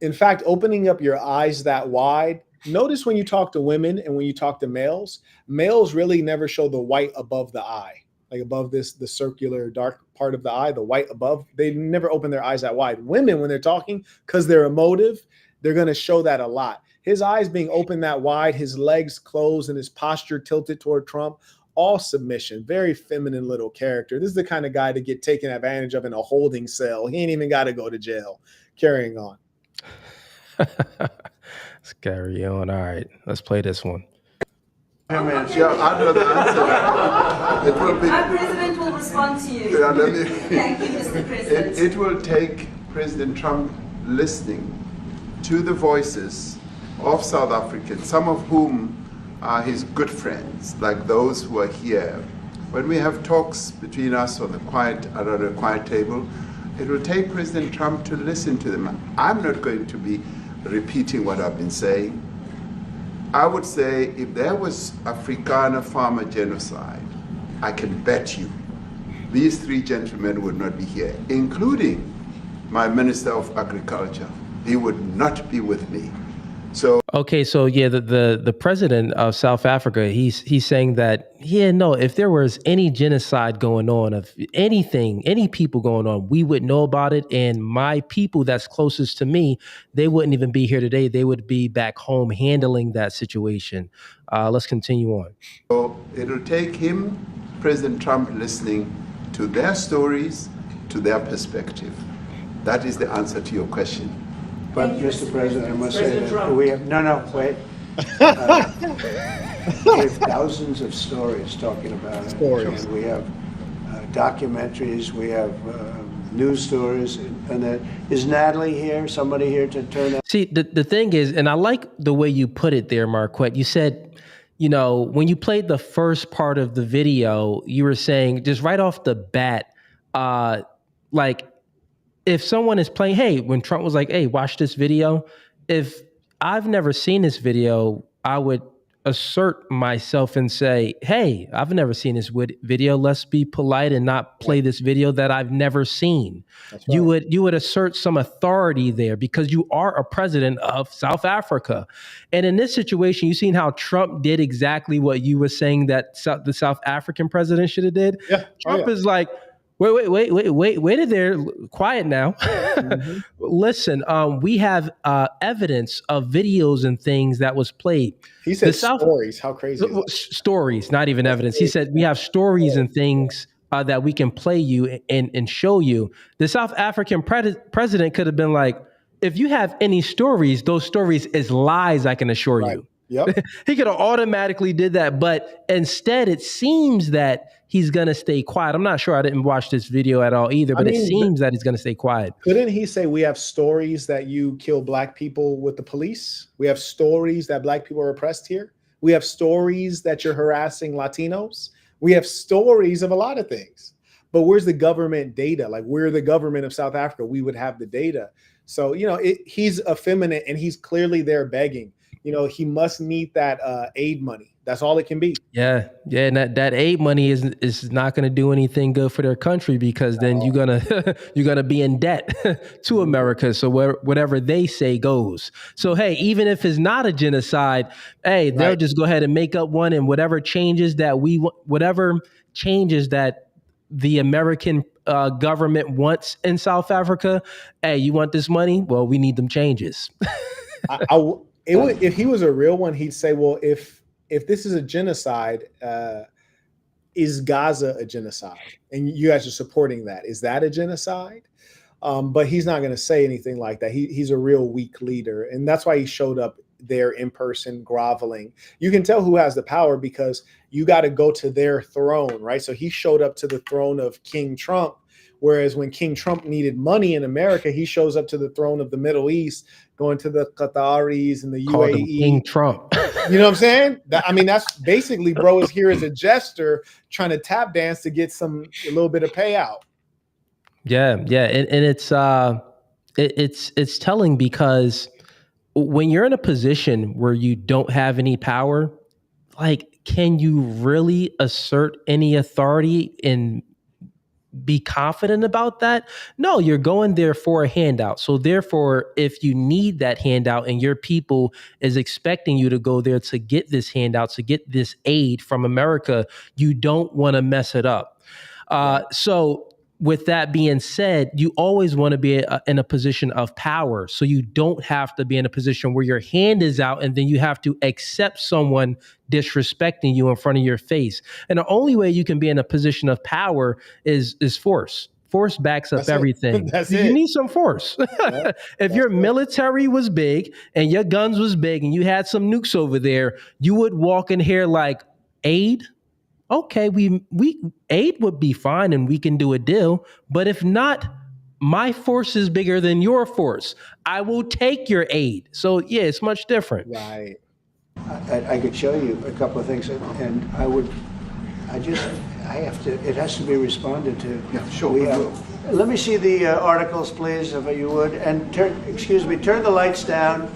In fact, opening up your eyes that wide. Notice when you talk to women and when you talk to males, males really never show the white above the eye. Like above the circular dark part of the eye, the white above, they never open their eyes that wide. Women, when they're talking, because they're emotive, they're going to show that a lot. His eyes being open that wide, his legs closed, and his posture tilted toward Trump, all submission, very feminine little character. This is the kind of guy to get taken advantage of in a holding cell. He ain't even got to go to jail. Carrying on. Let's carry on. All right, let's play this one. Yeah, I know the answer. It will be. Our president will respond to you. Yeah, Thank you, Mr. President. It will take President Trump listening to the voices of South Africans, some of whom are his good friends, like those who are here. When we have talks between us on the quiet table, it will take President Trump to listen to them. I'm not going to be repeating what I've been saying. I would say if there was Afrikaner farmer genocide, I can bet you these three gentlemen would not be here, including my Minister of Agriculture. He would not be with me. So okay, so yeah, the president of South Africa, he's saying that if there was any genocide going on, of anything, any people going on, we would know about it, and my people that's closest to me, they wouldn't even be here today. They would be back home handling that situation. Let's continue on. So it'll take him, President Trump, listening to their stories, to their perspective. That is the answer to your question. But, Mr. President, I must say that we have, wait. We have thousands of stories talking about it. And we have documentaries, we have news stories. And is Natalie here, somebody here to turn out? See, the thing is, and I like the way you put it there, Marquett. You said, when you played the first part of the video, you were saying just right off the bat, if someone is playing, hey, when Trump was like, hey, watch this video, if I've never seen this video, I would assert myself and say, hey, I've never seen this video. Let's be polite and not play this video that I've never seen. Right. You would assert some authority there because you are a president of South Africa. And in this situation, you've seen how Trump did exactly what you were saying that the South African president should have did. Yeah. Trump is like, wait there. Quiet now. Mm-hmm. Listen, we have evidence of videos and things that was played. He said stories. How crazy is that? Stories, not even evidence. He said we have stories and things that we can play you and show you. The South African president could have been like, if you have any stories, those stories is lies, I can assure you. Yep. He could have automatically did that. But instead, it seems that he's going to stay quiet. I'm not sure. I didn't watch this video at all either, but it seems that he's going to stay quiet. Couldn't he say we have stories that you kill black people with the police? We have stories that black people are oppressed here. We have stories that you're harassing Latinos. We have stories of a lot of things. But where's the government data? Like, we're the government of South Africa. We would have the data. So, he's effeminate and he's clearly there begging. He must need that aid money. That's all it can be. Yeah. And that aid money is not going to do anything good for their country, because then you're gonna be in debt to America. So whatever they say goes. So hey, even if it's not a genocide, hey, they'll just go ahead and make up one, and whatever changes that the American government wants in South Africa. Hey, you want this money? Well, we need them changes. If he was a real one, he'd say, well, if this is a genocide, is Gaza a genocide? And you guys are supporting that. Is that a genocide? But he's not going to say anything like that. He's a real weak leader. And that's why he showed up there in person, groveling. You can tell who has the power, because you got to go to their throne, right? So he showed up to the throne of King Trump. Whereas when King Trump needed money in America, he shows up to the throne of the Middle East, going to the Qataris and the UAE. King Trump. You know what I'm saying? That's basically bro is here as a jester trying to tap dance to get a little bit of payout. Yeah. And it's telling, because when you're in a position where you don't have any power, like, can you really assert any authority and be confident about that? No, you're going there for a handout. So therefore, if you need that handout and your people is expecting you to go there to get this handout, to get this aid from America, you don't want to mess it up. So with that being said, you always want to be in a position of power. So you don't have to be in a position where your hand is out and then you have to accept someone disrespecting you in front of your face. And the only way you can be in a position of power is force. Force backs up everything. You need some force. If your military was big and your guns was big and you had some nukes over there, you would walk in here like, aid? Okay, we aid would be fine and we can do a deal. But if not, my force is bigger than your force. I will take your aid. So yeah, it's much different. Right. I could show you a couple of things, and it has to be responded to. Yeah, sure. Let me see the articles, please, if you would. And turn the lights down.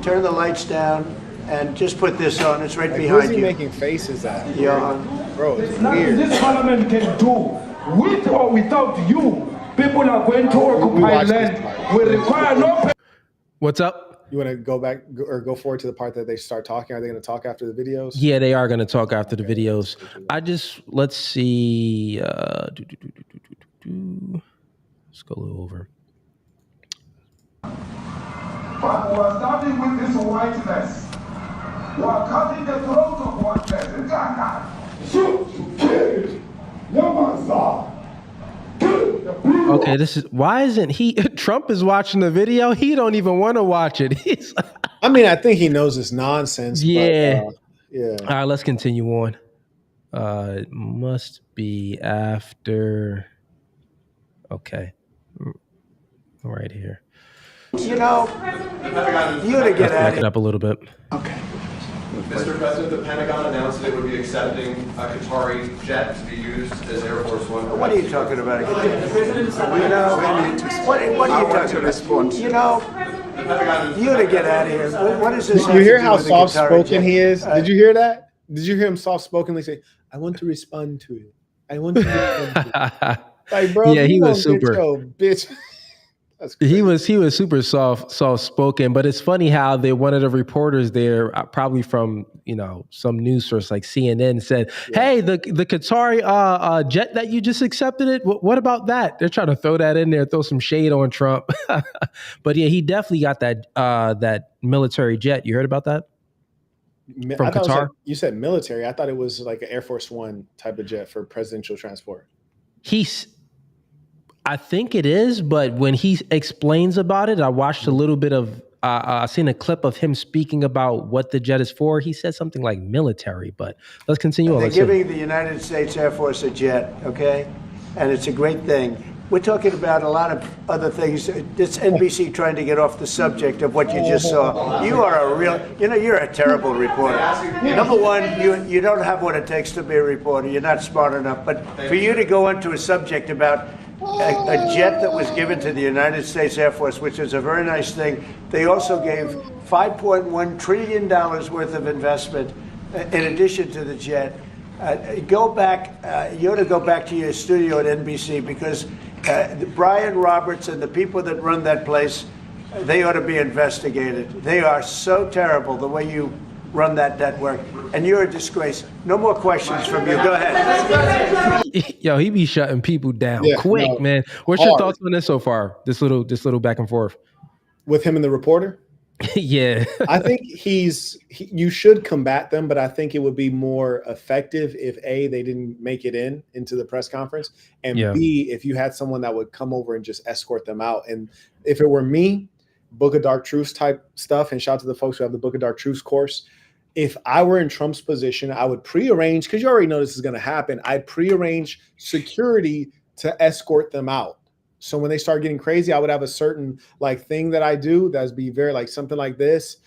Turn the lights down. And just put this on. It's right behind you. Who's he making faces at? Yeah. Bro, it's There's nothing weird. this parliament can do. With or without you, people are going to occupy land. We require no... What's up? You want to go back or go forward to the part that they start talking? Are they going to talk after the videos? Yeah, they are going to talk after the videos. Let's see. Let's go a little over. But we are starting with this whiteness. We are cutting the throat of whiteness. Shoot, kill, Okay, why isn't he? Trump is watching the video. He don't even want to watch it. I think he knows it's nonsense. Yeah. But, yeah. All right, let's continue on. It must be after. Okay. Right here. You to get at back it up a little bit. Okay. Mr. President, the Pentagon announced that it would be accepting a Qatari jet to be used as Air Force One. What are you talking about? What are you talking about? To get out of here. What is this? Did you hear how soft-spoken he is? Did you hear that? Did you hear him soft-spokenly say, "I want to respond to you. I want to respond to you." Like, bro, yeah, he was super. Bitch. He was super soft spoken, but it's funny how one of the reporters there, probably from some news source like CNN, said, "Hey, the Qatari jet that you just accepted it. What about that?" They're trying to throw that in there, throw some shade on Trump. But yeah, he definitely got that military jet. You heard about that from Qatar? You said military. I thought it was like an Air Force One type of jet for presidential transport. I think it is, but when he explains about it, I watched a little bit of, I seen a clip of him speaking about what the jet is for. He said something like military, but let's continue on. They're giving the United States Air Force a jet, okay? And it's a great thing. We're talking about a lot of other things. It's NBC trying to get off the subject of what you just saw. You are a real, you're a terrible reporter. Number one, you don't have what it takes to be a reporter. You're not smart enough. But for you to go into a subject about a jet that was given to the United States Air Force, which is a very nice thing. They also gave $5.1 trillion worth of investment in addition to the jet. Go back, you ought to go back to your studio at NBC, because Brian Roberts and the people that run that place, they ought to be investigated. They are so terrible the way you run that network, and you're a disgrace. No more questions from you. Go ahead. Yo, he be shutting people down quick, man. What's your thoughts on this so far? This little back and forth with him and the reporter. Yeah, I think you should combat them, but I think it would be more effective if A, they didn't make it into the press conference, and B, if you had someone that would come over and just escort them out. And if it were me, Book of Dark Truths type stuff, and shout out to the folks who have the Book of Dark Truths course. If I were in Trump's position, I would prearrange, because you already know this is going to happen. I'd prearrange security to escort them out. So when they start getting crazy, I would have a certain thing that I do that'd be very something like this,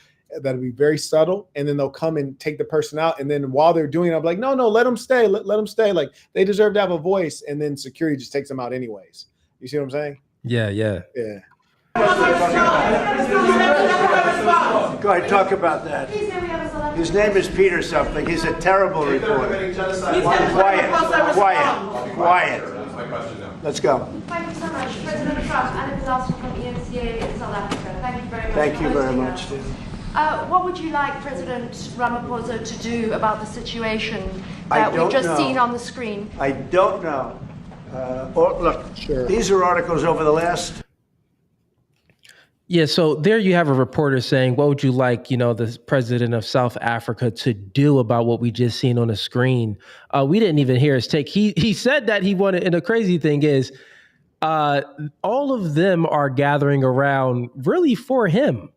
that'd be very subtle. And then they'll come and take the person out. And then while they're doing it, I'm like, no, let them stay. Let them stay. They deserve to have a voice. And then security just takes them out anyways. You see what I'm saying? Yeah. Go ahead, talk about that. His name is Peter something. He's a terrible reporter. Quiet. Let's go. Thank you so much. President Trump, Anna Disaster from ENCA in South Africa. Thank you very much. Thank you very much. What would you like President Ramaphosa to do about the situation that we've just seen on the screen? I don't know. These are articles over the last... Yeah, so there you have a reporter saying, what would you like, the president of South Africa to do about what we just seen on the screen? We didn't even hear his take. He said that he wanted, and the crazy thing is, all of them are gathering around really for him,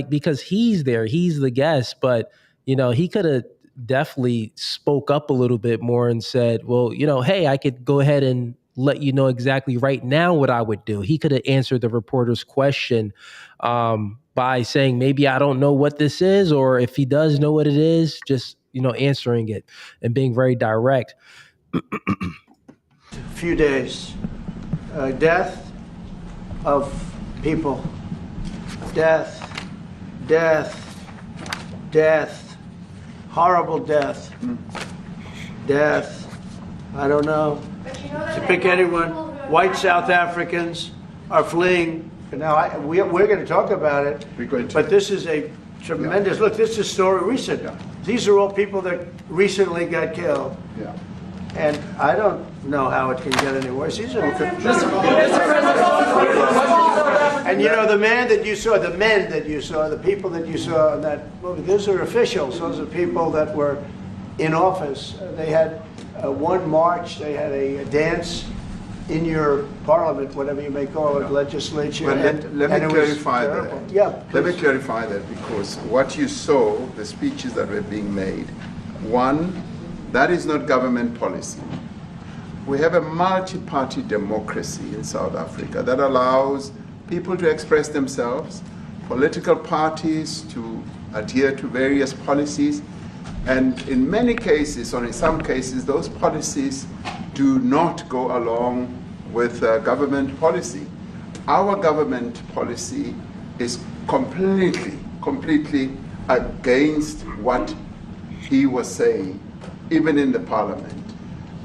because he's there, he's the guest, but, he could have definitely spoke up a little bit more and said, well, hey, I could go ahead and let you know exactly right now what I would do. He could have answered the reporter's question by saying, maybe I don't know what this is, or if he does know what it is, just, answering it and being very direct. Few days. Death of people. Death. Horrible death. Death. I don't know. To pick anyone, white South Africans are fleeing. Now, we're going to talk about it, but this is a tremendous, look, this is story recent. These are all people that recently got killed. Yeah. And I don't know how it can get any worse. These are, and the men that you saw, the people that you saw in that movie, those are officials. Those are people that were in office. They had one march, they had a dance in your parliament, whatever you may call it, legislature. Well, let me clarify that. Yeah, let me clarify that, because what you saw, the speeches that were being made, one, that is not government policy. We have a multi-party democracy in South Africa that allows people to express themselves, political parties to adhere to various policies, and in many cases, or in some cases, those policies do not go along with government policy. Our government policy is completely against what he was saying, even in the parliament.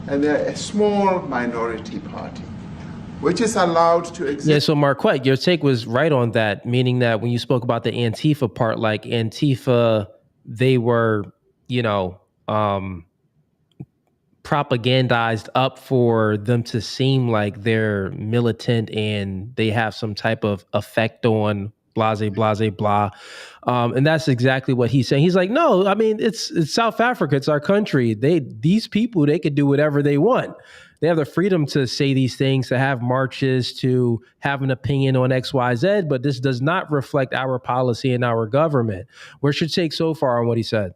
And they're a small minority party, which is allowed to exist. Yeah, so Marquett, your take was right on that, meaning that when you spoke about the Antifa part, Antifa, they were, propagandized up for them to seem like they're militant and they have some type of effect on blah. And that's exactly what he's saying. He's like, no, I mean, it's South Africa. It's our country. These people, they could do whatever they want. They have the freedom to say these things, to have marches, to have an opinion on X, Y, Z, but this does not reflect our policy and our government. What's your take so far on what he said?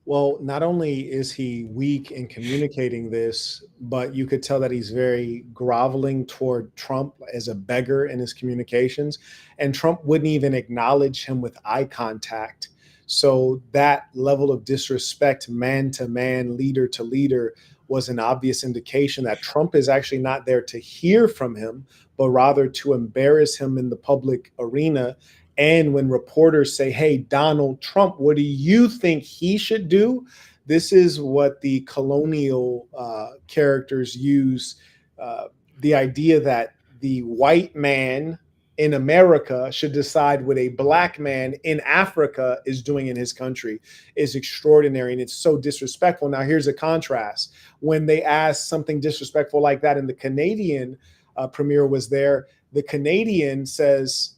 Well, not only is he weak in communicating this, but you could tell that he's very groveling toward Trump as a beggar in his communications. And Trump wouldn't even acknowledge him with eye contact. So that level of disrespect, man to man, leader to leader, was an obvious indication that Trump is actually not there to hear from him, but rather to embarrass him in the public arena. And when reporters say, hey, Donald Trump, what do you think he should do? This is what the colonial characters use, the idea that the white man in America should decide what a black man in Africa is doing in his country is extraordinary. And it's so disrespectful. Now, here's a contrast. When they asked something disrespectful like that, and the Canadian premier was there, the Canadian says,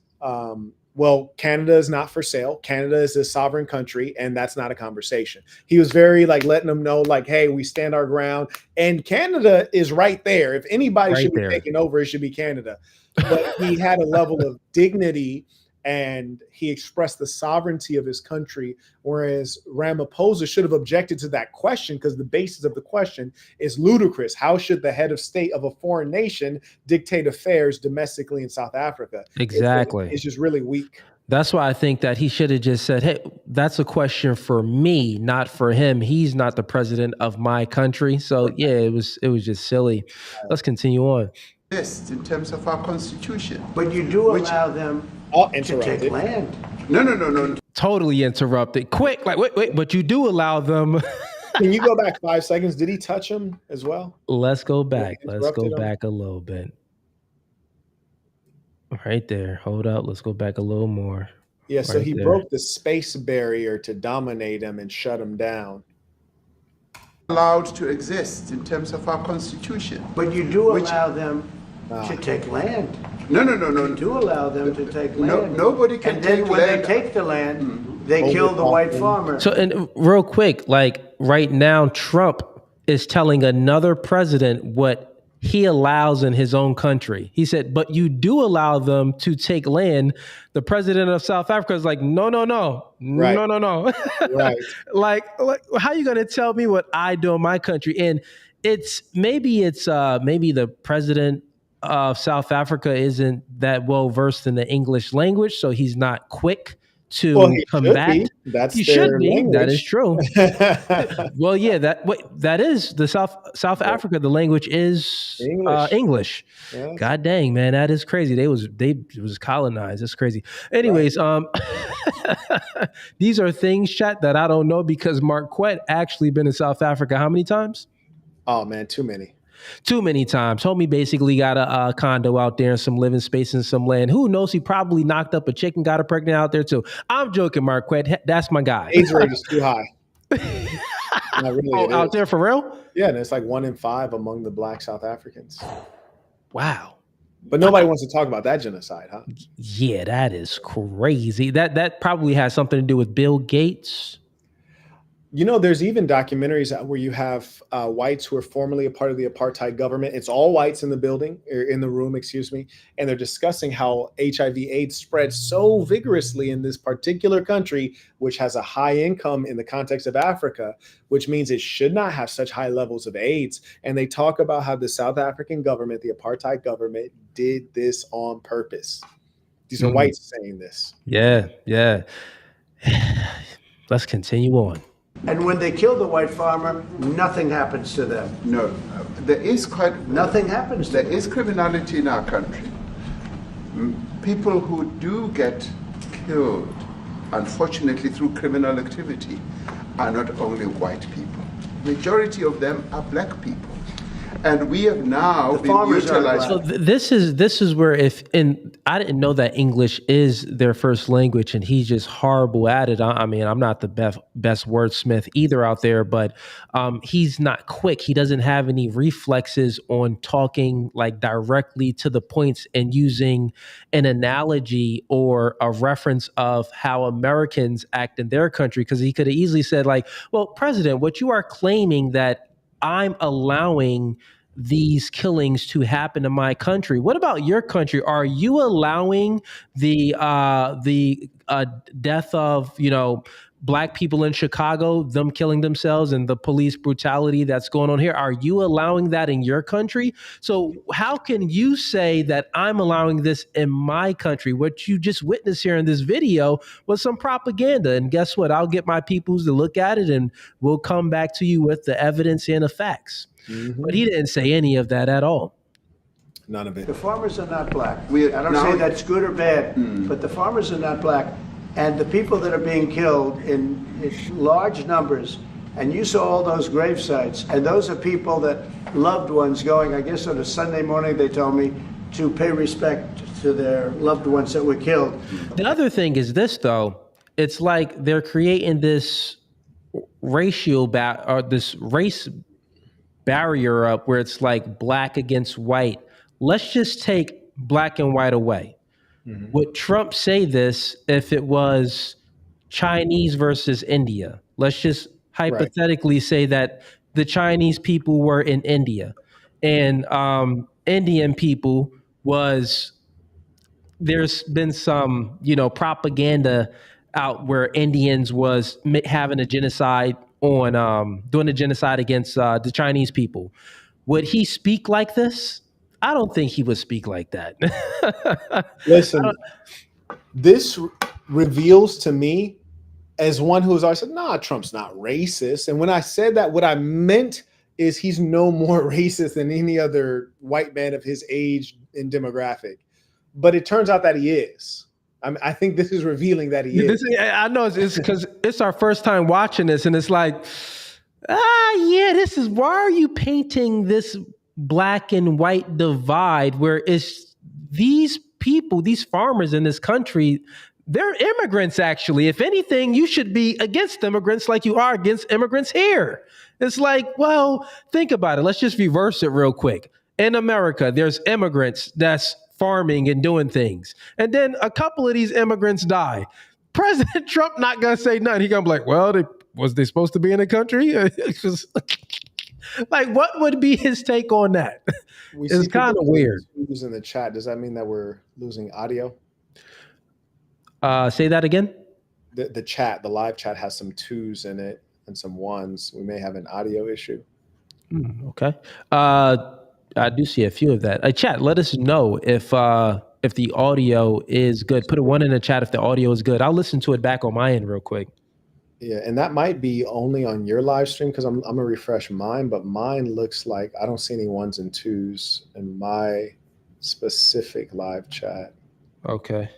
well, Canada is not for sale. Canada is a sovereign country, and that's not a conversation. He was very like letting them know, like, hey, we stand our ground. And Canada is right there. If anybody should be taking over, it should be Canada. But he had a level of dignity, and he expressed the sovereignty of his country, whereas Ramaphosa should have objected to that question, because the basis of the question is ludicrous. How should the head of state of a foreign nation dictate affairs domestically in South Africa? Exactly. It's just really weak. That's why I think that he should have just said, hey, that's a question for me, not for him. He's not the president of my country. So yeah, it was just silly. Let's continue on. Yes, in terms of our constitution. But you do allow them to take land. No. Totally interrupted. Quick, like, wait, but you do allow them. Can you go back 5 seconds? Did he touch him as well? Let's go back. Let's go back a little bit. Right there. Hold up. Let's go back a little more. Yeah, so he broke the space barrier to dominate him and shut him down. Allowed to exist in terms of our constitution. But you do allow them to take land. No. You do allow them to take land. Nobody can take land. And then when they take the land, they kill the white farmer. So, and real quick, like right now, Trump is telling another president what he allows in his own country. He said, but you do allow them to take land. The president of South Africa is like, no. Right. No. Right. like, how are you going to tell me what I do in my country? And maybe the president of South Africa isn't that well versed in the English language, so he's not quick to combat. That's their language. That is true. Well, yeah, that is the South Africa. The language is English. Yes. God dang, man, that is crazy. They was colonized. That's crazy. Anyways, these are things, chat, that I don't know, because Marquett actually been in South Africa how many times? Oh man, too many. Too many times. Homie basically got a condo out there and some living space and some land. Who knows? He probably knocked up a chick and got her pregnant out there too. I'm joking, Marquett. That's my guy. AIDS rate is too high. Really, out there for real? Yeah, and it's like 1 in 5 among the Black South Africans. Wow. But nobody wants to talk about that genocide, huh? Yeah, that is crazy. That probably has something to do with Bill Gates. You know, there's even documentaries where you have whites who are formerly a part of the apartheid government. It's all whites in the building, or in the room, excuse me. And they're discussing how HIV/AIDS spread so vigorously in this particular country, which has a high income in the context of Africa, which means it should not have such high levels of AIDS. And they talk about how the South African government, the apartheid government, did this on purpose. These are whites saying this. Yeah. Let's continue on. And when they kill the white farmer, nothing happens to them. No, there is nothing happens to them. There is criminality in our country. People who do get killed, unfortunately, through criminal activity, are not only white people. Majority of them are black people. And we have now been utilized. So this is where I didn't know that English is their first language, and he's just horrible at it. I mean, I'm not the best wordsmith either out there, but he's not quick. He doesn't have any reflexes on talking like directly to the points and using an analogy or a reference of how Americans act in their country. Because he could have easily said like, well, President, what you are claiming that I'm allowing these killings to happen in my country. What about your country? Are you allowing the death of, black people in Chicago, them killing themselves and the police brutality that's going on here? Are you allowing that in your country? So how can you say that I'm allowing this in my country? What you just witnessed here in this video was some propaganda. And guess what? I'll get my peoples to look at it and we'll come back to you with the evidence and the facts. But he didn't say any of that at all. None of it. The farmers are not black. I don't say that's good or bad, but the farmers are not black. And the people that are being killed in large numbers, and you saw all those grave sites, and those are people that loved ones going, I guess on a Sunday morning, they told me, to pay respect to their loved ones that were killed. The other thing is this, though. It's like they're creating this this race barrier up where it's like black against white. Let's just take black and white away. Would Trump say this if it was Chinese versus India? Let's just hypothetically say that the Chinese people were in India and Indian people there's been some, propaganda out where Indians was having a genocide doing a genocide against the Chinese people. Would he speak like this? I don't think he would speak like that. Listen, this reveals to me, as one who has always said, nah, Trump's not racist. And when I said that, what I meant is he's no more racist than any other white man of his age and demographic. But it turns out that he is. I think this is revealing that he is. I know it's because it's our first time watching this, and it's like, why are you painting this black and white divide where it's these people, these farmers in this country, they're immigrants, actually. If anything, you should be against immigrants like you are against immigrants here. It's like, well, think about it. Let's just reverse it real quick. In America, there's immigrants that's farming and doing things. And then a couple of these immigrants die. President Trump not going to say nothing. He's going to be like, well, was they supposed to be in the country? Like, what would be his take on that? It's kind of weird. In the chat, does that mean that we're losing audio? Say that again. The chat, the live chat, has some twos in it and some ones. We may have an audio issue. Okay. I do see a few of that. Chat, let us know if the audio is good. Put a 1 in the chat if the audio is good. I'll listen to it back on my end real quick. Yeah, and that might be only on your live stream because I'm gonna refresh mine, but mine looks like I don't see any 1s and 2s in my specific live chat. Okay.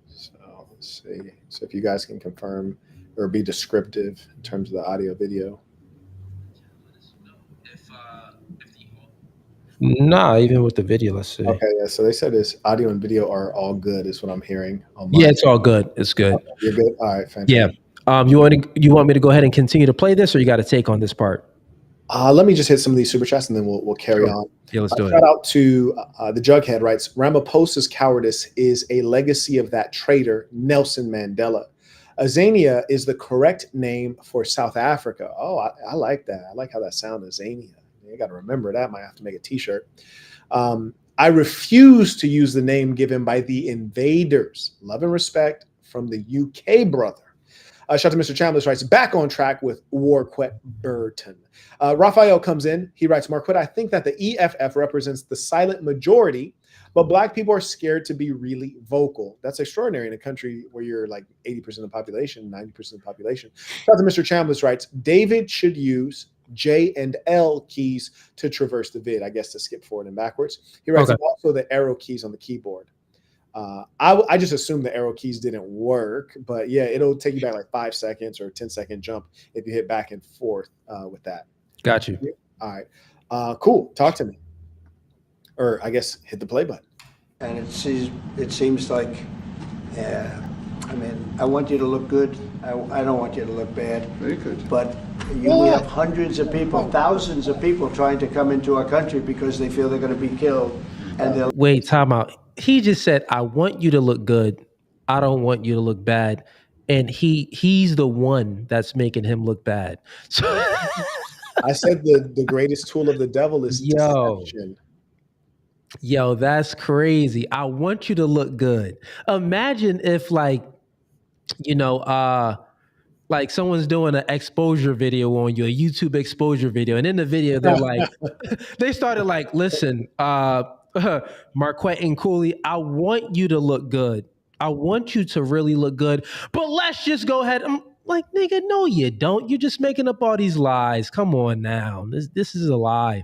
So let's see. So if you guys can confirm or be descriptive in terms of the audio video. Nah, even with the video, let's see. Okay, yeah. So they said this audio and video are all good, is what I'm hearing. Yeah, it's all good. It's good. Okay, you're good. All right, fantastic. Yeah. You want me to go ahead and continue to play this, or you got to take on this part? Let me just hit some of these super chats and then we'll carry on. Yeah, let's do it. Shout out to the Jughead writes, Ramaphosa's cowardice is a legacy of that traitor, Nelson Mandela. Azania is the correct name for South Africa. Oh, I like that. I like how that sounds, Azania. You got to remember that. Might have to make a t-shirt. I refuse to use the name given by the invaders. Love and respect from the UK brother. Shout out to Mr. Chambliss writes, back on track with Marquett Burton. Raphael comes in. He writes, Marquett, I think that the EFF represents the silent majority, but black people are scared to be really vocal. That's extraordinary in a country where you're like 80% of the population, 90% of the population. Shout out to Mr. Chambliss writes, David should use J and L keys to traverse the vid, I guess to skip forward and backwards. He writes also the arrow keys on the keyboard. I just assumed the arrow keys didn't work, but yeah, it'll take you back like 5 seconds or a 10-second jump if you hit back and forth with that. Got you. All right. Cool. Talk to me. Or I guess hit the play button. And it seems like, I mean, I want you to look good. I don't want you to look bad. Very good. But we have hundreds of people, thousands of people trying to come into our country because they feel they're going to be killed. And they'll wait, time out. He just said, I want you to look good. I don't want you to look bad. And he's the one that's making him look bad. So I said the greatest tool of the devil is deception. Yo, that's crazy. I want you to look good. Imagine if like someone's doing an exposure video on you, a YouTube exposure video, and in the video they're like, they started like, listen, Marquett and Cooley, I want you to look good. I want you to really look good, but let's just go ahead. I'm like, nigga, no, you don't. You're just making up all these lies. Come on now, this is a lie.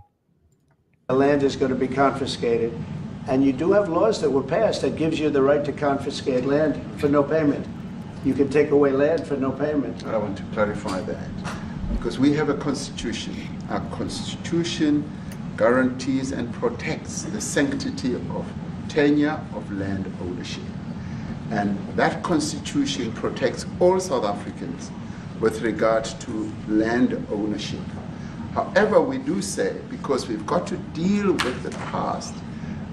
The land is going to be confiscated, and you do have laws that were passed that gives you the right to confiscate land for no payment. You can take away land for no payment. I want to clarify that because we have a constitution. Our constitution guarantees and protects the sanctity of tenure of land ownership. And that constitution protects all South Africans with regard to land ownership. However, we do say, because we've got to deal with the past,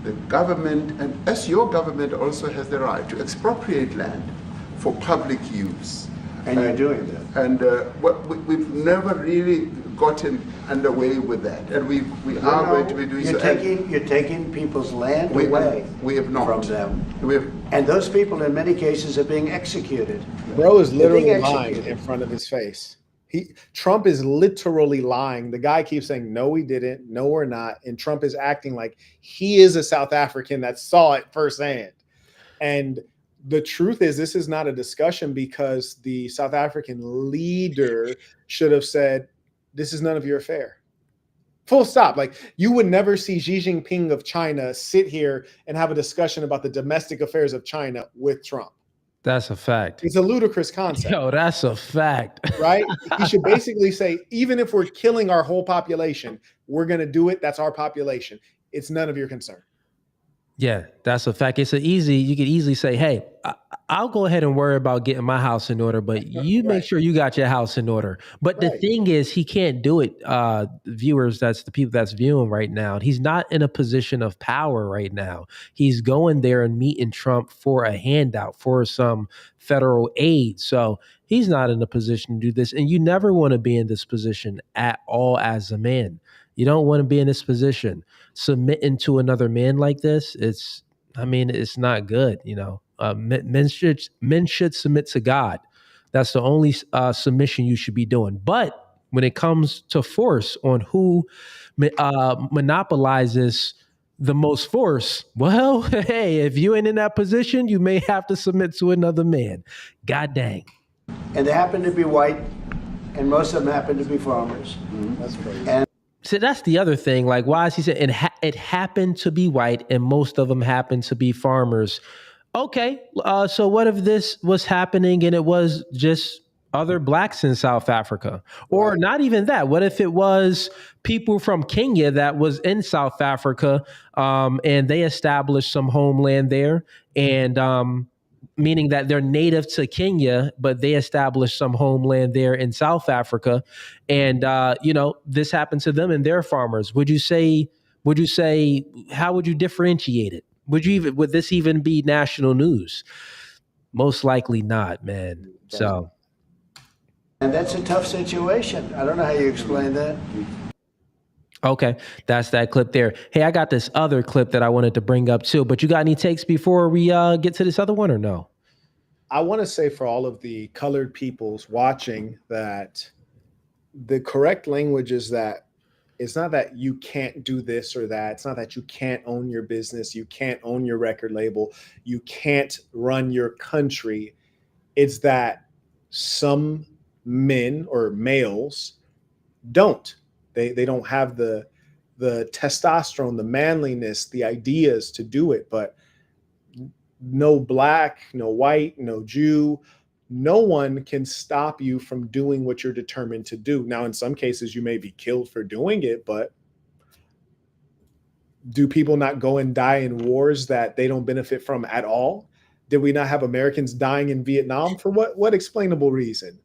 the government, and as your government also has the right to expropriate land for public use. And you're doing that. And we've never really gotten underway with that. And we are going to be doing so. You're taking people's land away we have not. from them. And those people, in many cases, are being executed. Bro is literally lying in front of his face. Trump is literally lying. The guy keeps saying, no, we didn't. No, we're not. And Trump is acting like he is a South African that saw it firsthand. And the truth is, this is not a discussion because the South African leader should have said, this is none of your affair. Full stop. Like, you would never see Xi Jinping of China sit here and have a discussion about the domestic affairs of China with Trump. That's a fact. It's a ludicrous concept. Yo, that's a fact. Right? He should basically say, even if we're killing our whole population, we're going to do it. That's our population. It's none of your concern. Yeah, that's a fact. You could easily say, hey, I'll go ahead and worry about getting my house in order, but you make sure you got your house in order. But the thing is, he can't do it. Viewers, that's the people that's viewing right now. He's not in a position of power right now. He's going there and meeting Trump for a handout, for some federal aid. So he's not in a position to do this. And you never want to be in this position at all as a man. You don't want to be in this position. Submitting to another man like this, it's not good. You know, men should submit to God. That's the only submission you should be doing. But when it comes to force on who monopolizes the most force, well, hey, if you ain't in that position, you may have to submit to another man. God dang. And they happen to be white, and most of them happen to be farmers. That's crazy. And so that's the other thing. Like, why is he saying it happened to be white and most of them happen to be farmers? Okay, so what if this was happening and it was just other blacks in South Africa? Or not even that. What if it was people from Kenya that was in South Africa and they established some homeland there, and meaning that they're native to Kenya, but they established some homeland there in South Africa. And, this happened to them and their farmers. Would you say, how would you differentiate it? Would this even be national news? Most likely not, man. So. And that's a tough situation. I don't know how you explain that. Okay, that's that clip there. Hey, I got this other clip that I wanted to bring up too, but you got any takes before we get to this other one or no? I want to say for all of the colored peoples watching that the correct language is that it's not that you can't do this or that. It's not that you can't own your business. You can't own your record label. You can't run your country. It's that some men or males don't. They don't have the testosterone, the manliness, the ideas to do it. But no black, no white, no Jew, no one can stop you from doing what you're determined to do. Now, in some cases, you may be killed for doing it, but do people not go and die in wars that they don't benefit from at all? Did we not have Americans dying in Vietnam? For what explainable reason?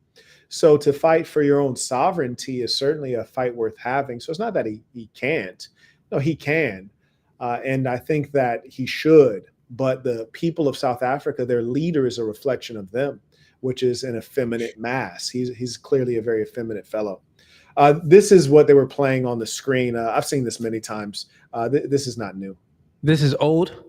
So to fight for your own sovereignty is certainly a fight worth having. So it's not that he can't. No, he can. And I think that he should. But the people of South Africa, their leader is a reflection of them, which is an effeminate mass. He's clearly a very effeminate fellow. This is what they were playing on the screen. I've seen this many times. This is not new. This is old?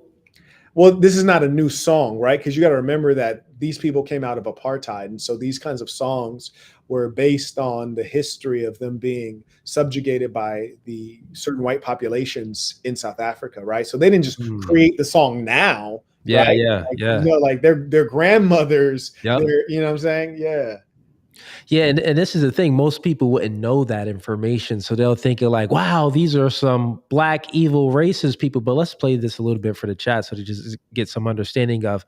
Well, this is not a new song, right? Because you got to remember that these people came out of apartheid. And so these kinds of songs were based on the history of them being subjugated by the certain white populations in South Africa, right? So they didn't just create the song now. Yeah, right? yeah, like, yeah. You know, like their grandmothers, Yep. you know what I'm saying? Yeah. Yeah, and this is the thing. Most people wouldn't know that information. So they'll think you're like, wow, these are some black, evil, racist people. But let's play this a little bit for the chat so to just get some understanding of,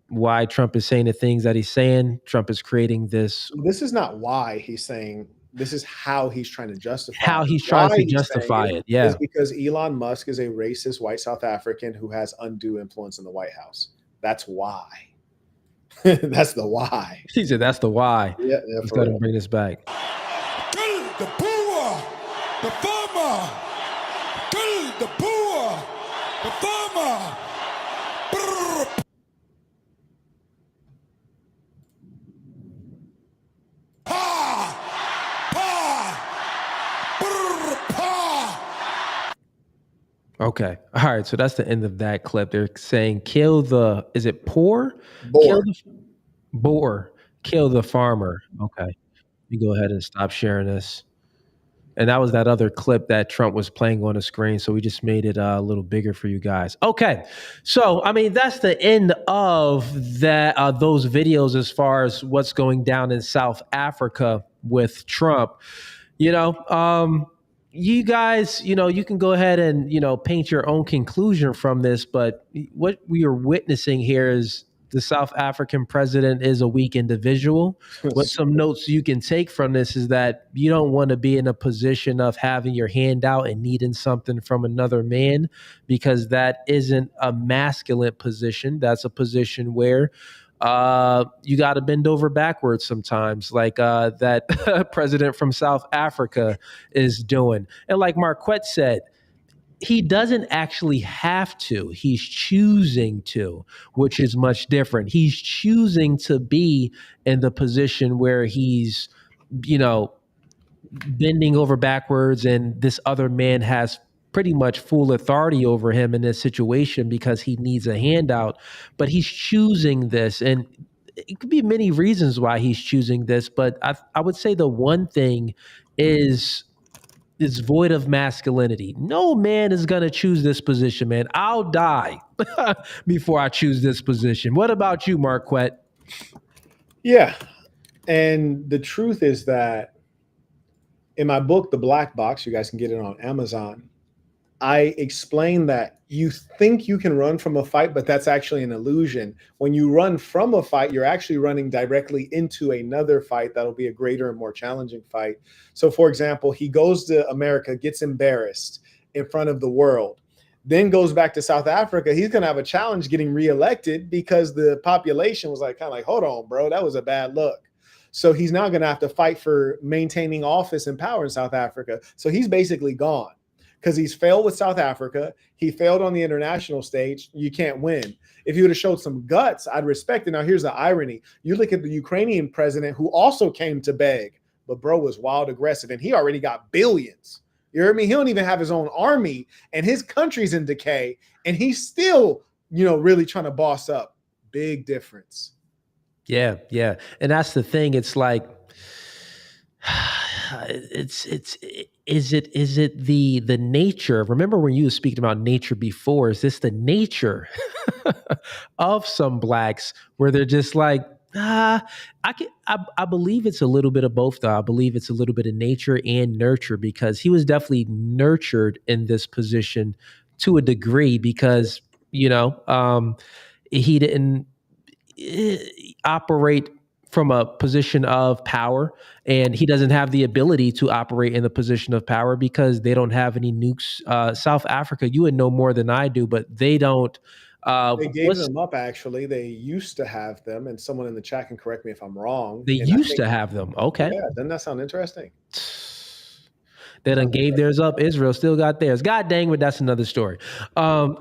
why Trump is saying the things that he's saying. Trump is creating this. This is not why he's saying, this is how he's trying to justify How it. he's trying Why to he's justify saying it. Yeah. is because Elon Musk is a racist white South African who has undue influence in the White House. That's why. That's the why. He said that's the why. Yeah, Let's go ahead and bring this back. Kill the poor, the farmer. Kill the poor, the farmer. Brrr. Pa, pa, brrr, pa. Okay. All right. So that's the end of that clip. They're saying kill the, is it poor? Boar. Kill the boar. Kill the farmer. Okay. Let me go ahead and stop sharing this. And that was that other clip that Trump was playing on the screen. So we just made it a little bigger for you guys. Okay. So, I mean, that's the end of that, those videos as far as what's going down in South Africa with Trump. You guys, you can go ahead and, paint your own conclusion from this. But what we are witnessing here is the South African president is a weak individual. What some notes you can take from this is that you don't want to be in a position of having your hand out and needing something from another man, because that isn't a masculine position. That's a position where you got to bend over backwards sometimes, like that president from South Africa is doing. And like Marquett said, he doesn't actually have to. He's choosing to, which is much different. He's choosing to be in the position where he's, bending over backwards, and this other man has pretty much full authority over him in this situation because he needs a handout. But he's choosing this, and it could be many reasons why he's choosing this. But I would say the one thing is void of masculinity. No man is going to choose this position, man. I'll die before I choose this position. What about you, Marquett? Yeah. And the truth is that in my book, The Black Box, you guys can get it on Amazon, I explain that you think you can run from a fight, but that's actually an illusion. When you run from a fight, you're actually running directly into another fight that'll be a greater and more challenging fight. So, for example, he goes to America, gets embarrassed in front of the world, then goes back to South Africa. He's going to have a challenge getting reelected because the population was like, kind of like, hold on, bro, that was a bad look. So he's now going to have to fight for maintaining office and power in South Africa. So he's basically gone, because he's failed with South Africa. He failed on the international stage. You can't win. If you would have showed some guts, I'd respect it. Now, here's the irony. You look at the Ukrainian president, who also came to beg, but bro was wild aggressive, and he already got billions. You heard me? He don't even have his own army, and his country's in decay, and he's still, really trying to boss up. Big difference. Yeah, yeah. And that's the thing. It's like, is it the nature? Remember when you were speaking about nature before? Is this the nature of some blacks where they're just like, I believe it's a little bit of both, though. I believe it's a little bit of nature and nurture, because he was definitely nurtured in this position to a degree, because he didn't operate from a position of power, and he doesn't have the ability to operate in the position of power because they don't have any nukes. South Africa, you would know more than I do, but they don't. They gave them up, actually. They used to have them, and someone in the chat can correct me if I'm wrong. They used to have them. Okay. Yeah, doesn't that sound interesting? They done gave theirs up. Israel still got theirs. God dang it, that's another story. All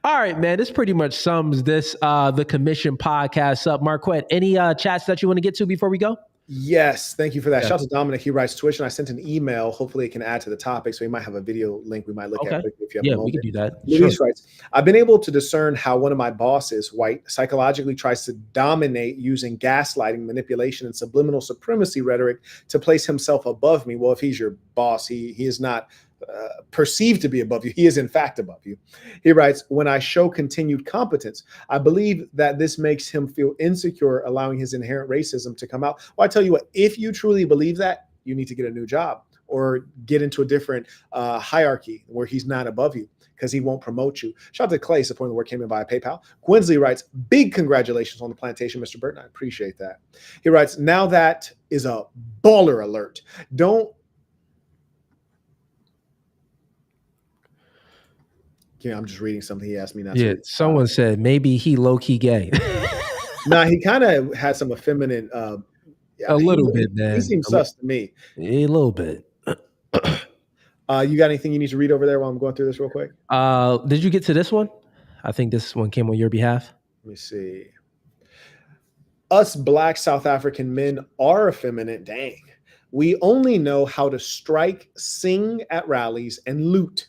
right, man. This pretty much sums this the commission podcast up. Marquett, any chats that you want to get to before we go? Yes, thank you for that. Yeah. Shout out to Dominic. He writes tuition. I sent an email. Hopefully it can add to the topic. So we might have a video link we might look at quickly if you have a moment. We can do that. Luis writes, I've been able to discern how one of my bosses, white, psychologically tries to dominate using gaslighting, manipulation, and subliminal supremacy rhetoric to place himself above me. Well, if he's your boss, he is not perceived to be above you. He is in fact above you. He writes, when I show continued competence, I believe that this makes him feel insecure, allowing his inherent racism to come out. Well, I tell you what, if you truly believe that, you need to get a new job or get into a different hierarchy where he's not above you, because he won't promote you. Shout out to Clay supporting the work, came in via PayPal. Gwinsley writes, big congratulations on the plantation, Mr. Burton. I appreciate that. He writes, now that is a baller alert. I'm just reading something he asked me. Someone said maybe he low-key gay. Nah, he kind of had some effeminate. A little bit, man. He seems sus to me. A little bit. You got anything you need to read over there while I'm going through this real quick? Did you get to this one? I think this one came on your behalf. Let me see. Us Black South African men are effeminate. Dang. We only know how to strike, sing at rallies, and loot.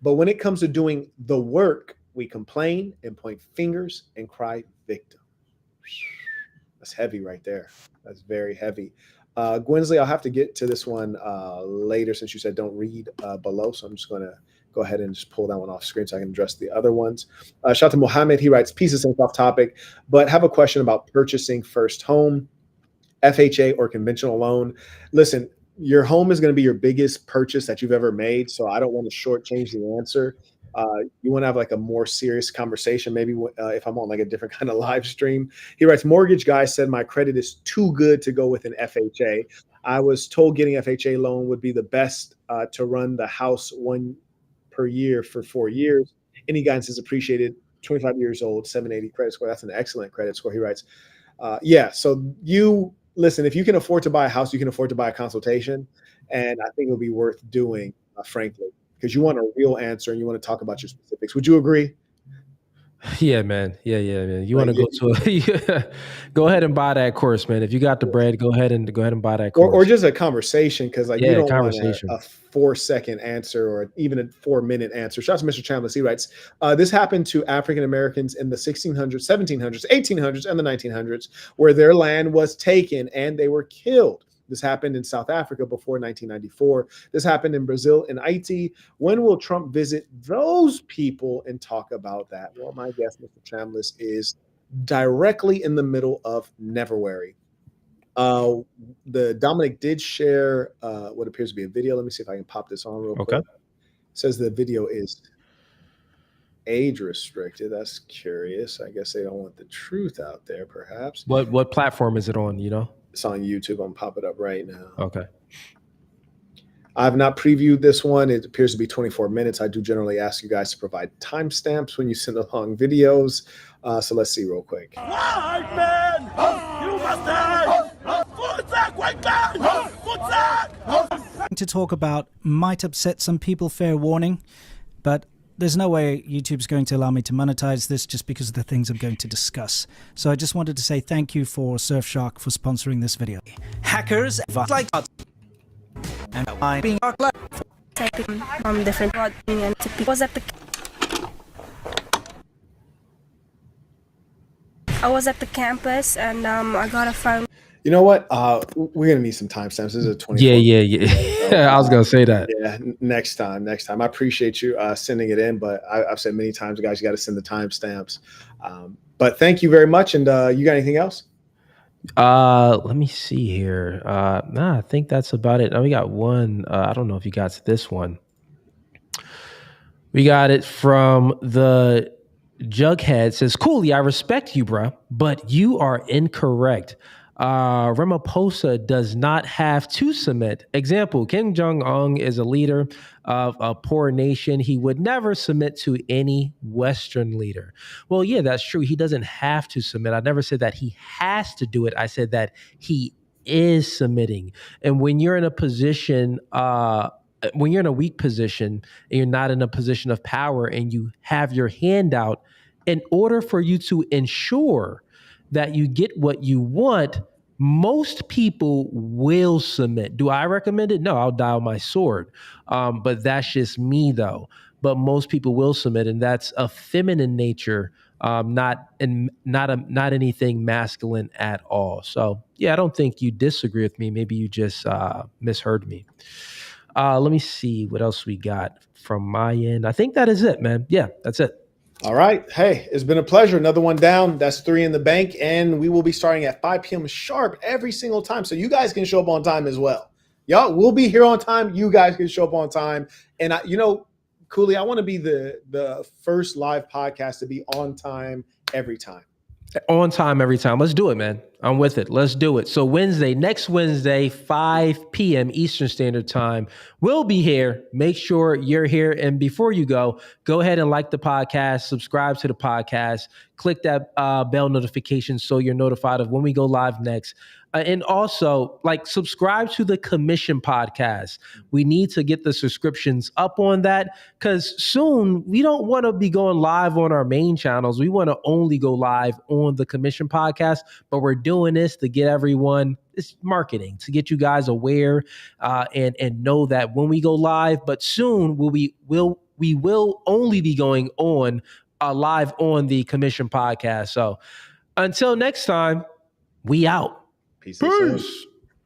But when it comes to doing the work, we complain and point fingers and cry victim. That's heavy right there. That's very heavy. Gwinsley, I'll have to get to this one later since you said don't read below. So I'm just going to go ahead and just pull that one off screen so I can address the other ones. Shout out to Mohammed. He writes, peace is off topic, but have a question about purchasing first home, FHA or conventional loan. Listen, your home is going to be your biggest purchase that you've ever made. So I don't want to shortchange the answer. You want to have like a more serious conversation, maybe if I'm on like a different kind of live stream. He writes, mortgage guy said my credit is too good to go with an FHA. I was told getting FHA loan would be the best to run the house one per year for 4 years. Any guidance is appreciated. 25 years old, 780 credit score. That's an excellent credit score. He writes, so listen, if you can afford to buy a house, you can afford to buy a consultation. And I think it'll be worth doing, frankly, because you want a real answer and you want to talk about your specifics. Would you agree? Yeah, man. Yeah, man. You want to go ahead and buy that course, man. If you got the bread, go ahead and buy that course. Or just a conversation, because you don't want a 4-second answer or even a 4-minute answer. Shout out to Mr. Chambliss. He writes, this happened to African Americans in the 1600s, 1700s, 1800s, and the 1900s, where their land was taken and they were killed. This happened in South Africa before 1994. This happened in Brazil and Haiti. When will Trump visit those people and talk about that? Well, my guess, Mr. Chambliss, is directly in the middle of Neverwary. The Dominic did share what appears to be a video. Let me see if I can pop this on real quick. It says the video is age restricted. That's curious. I guess they don't want the truth out there, perhaps. What platform is it on, you know? It's on YouTube. I'm going to pop it up right now. Okay. I've not previewed this one. It appears to be 24 minutes. I do generally ask you guys to provide timestamps when you send along videos. So let's see real quick. White man, you must die. White man, to talk about might upset some people, fair warning, but there's no way YouTube's going to allow me to monetize this just because of the things I'm going to discuss. So I just wanted to say thank you for Surfshark for sponsoring this video. Hackers like and I being typing from different and was at the I was at the campus and I got a phone. You know what? We're gonna need some timestamps. This is a 24. Yeah. I was gonna say that. Yeah, next time. I appreciate you sending it in, but I've said many times, guys, you got to send the timestamps. But thank you very much. And you got anything else? Let me see here. I think that's about it. We got one. I don't know if you got this one. We got it from the Jughead. Says, Cooley, I respect you, bruh, but you are incorrect. Ramaphosa does not have to submit. Example, Kim Jong-un is a leader of a poor nation. He would never submit to any Western leader. Well, yeah, that's true. He doesn't have to submit. I never said that he has to do it. I said that he is submitting. And when you're in a position, when you're in a weak position and you're not in a position of power and you have your hand out, in order for you to ensure that you get what you want, most people will submit. Do I recommend it? No, I'll die on my sword. But that's just me, though. But most people will submit, and that's a feminine nature, not anything masculine at all. So yeah, I don't think you disagree with me. Maybe you just misheard me. Let me see what else we got from my end. I think that is it, man. Yeah, that's it. All right. Hey, it's been a pleasure. Another one down. That's 3 in the bank. And we will be starting at 5 p.m. sharp every single time. So you guys can show up on time as well. Y'all, we'll be here on time. You guys can show up on time. And, Cooley, I want to be the first live podcast to be on time every time. On time every time. Let's do it, man. I'm with it. Let's do it. So next Wednesday, 5 p.m. Eastern Standard Time, we'll be here. Make sure you're here. And before you go ahead and like the podcast, subscribe to the podcast, click that bell notification so you're notified of when we go live next. And also, subscribe to the Commission podcast. We need to get the subscriptions up on that because soon we don't want to be going live on our main channels. We want to only go live on the Commission podcast, but we're doing this to get everyone, it's marketing, to get you guys aware and know that when we go live, but soon we will only be going on live on the Commission podcast. So until next time, we out. Peace.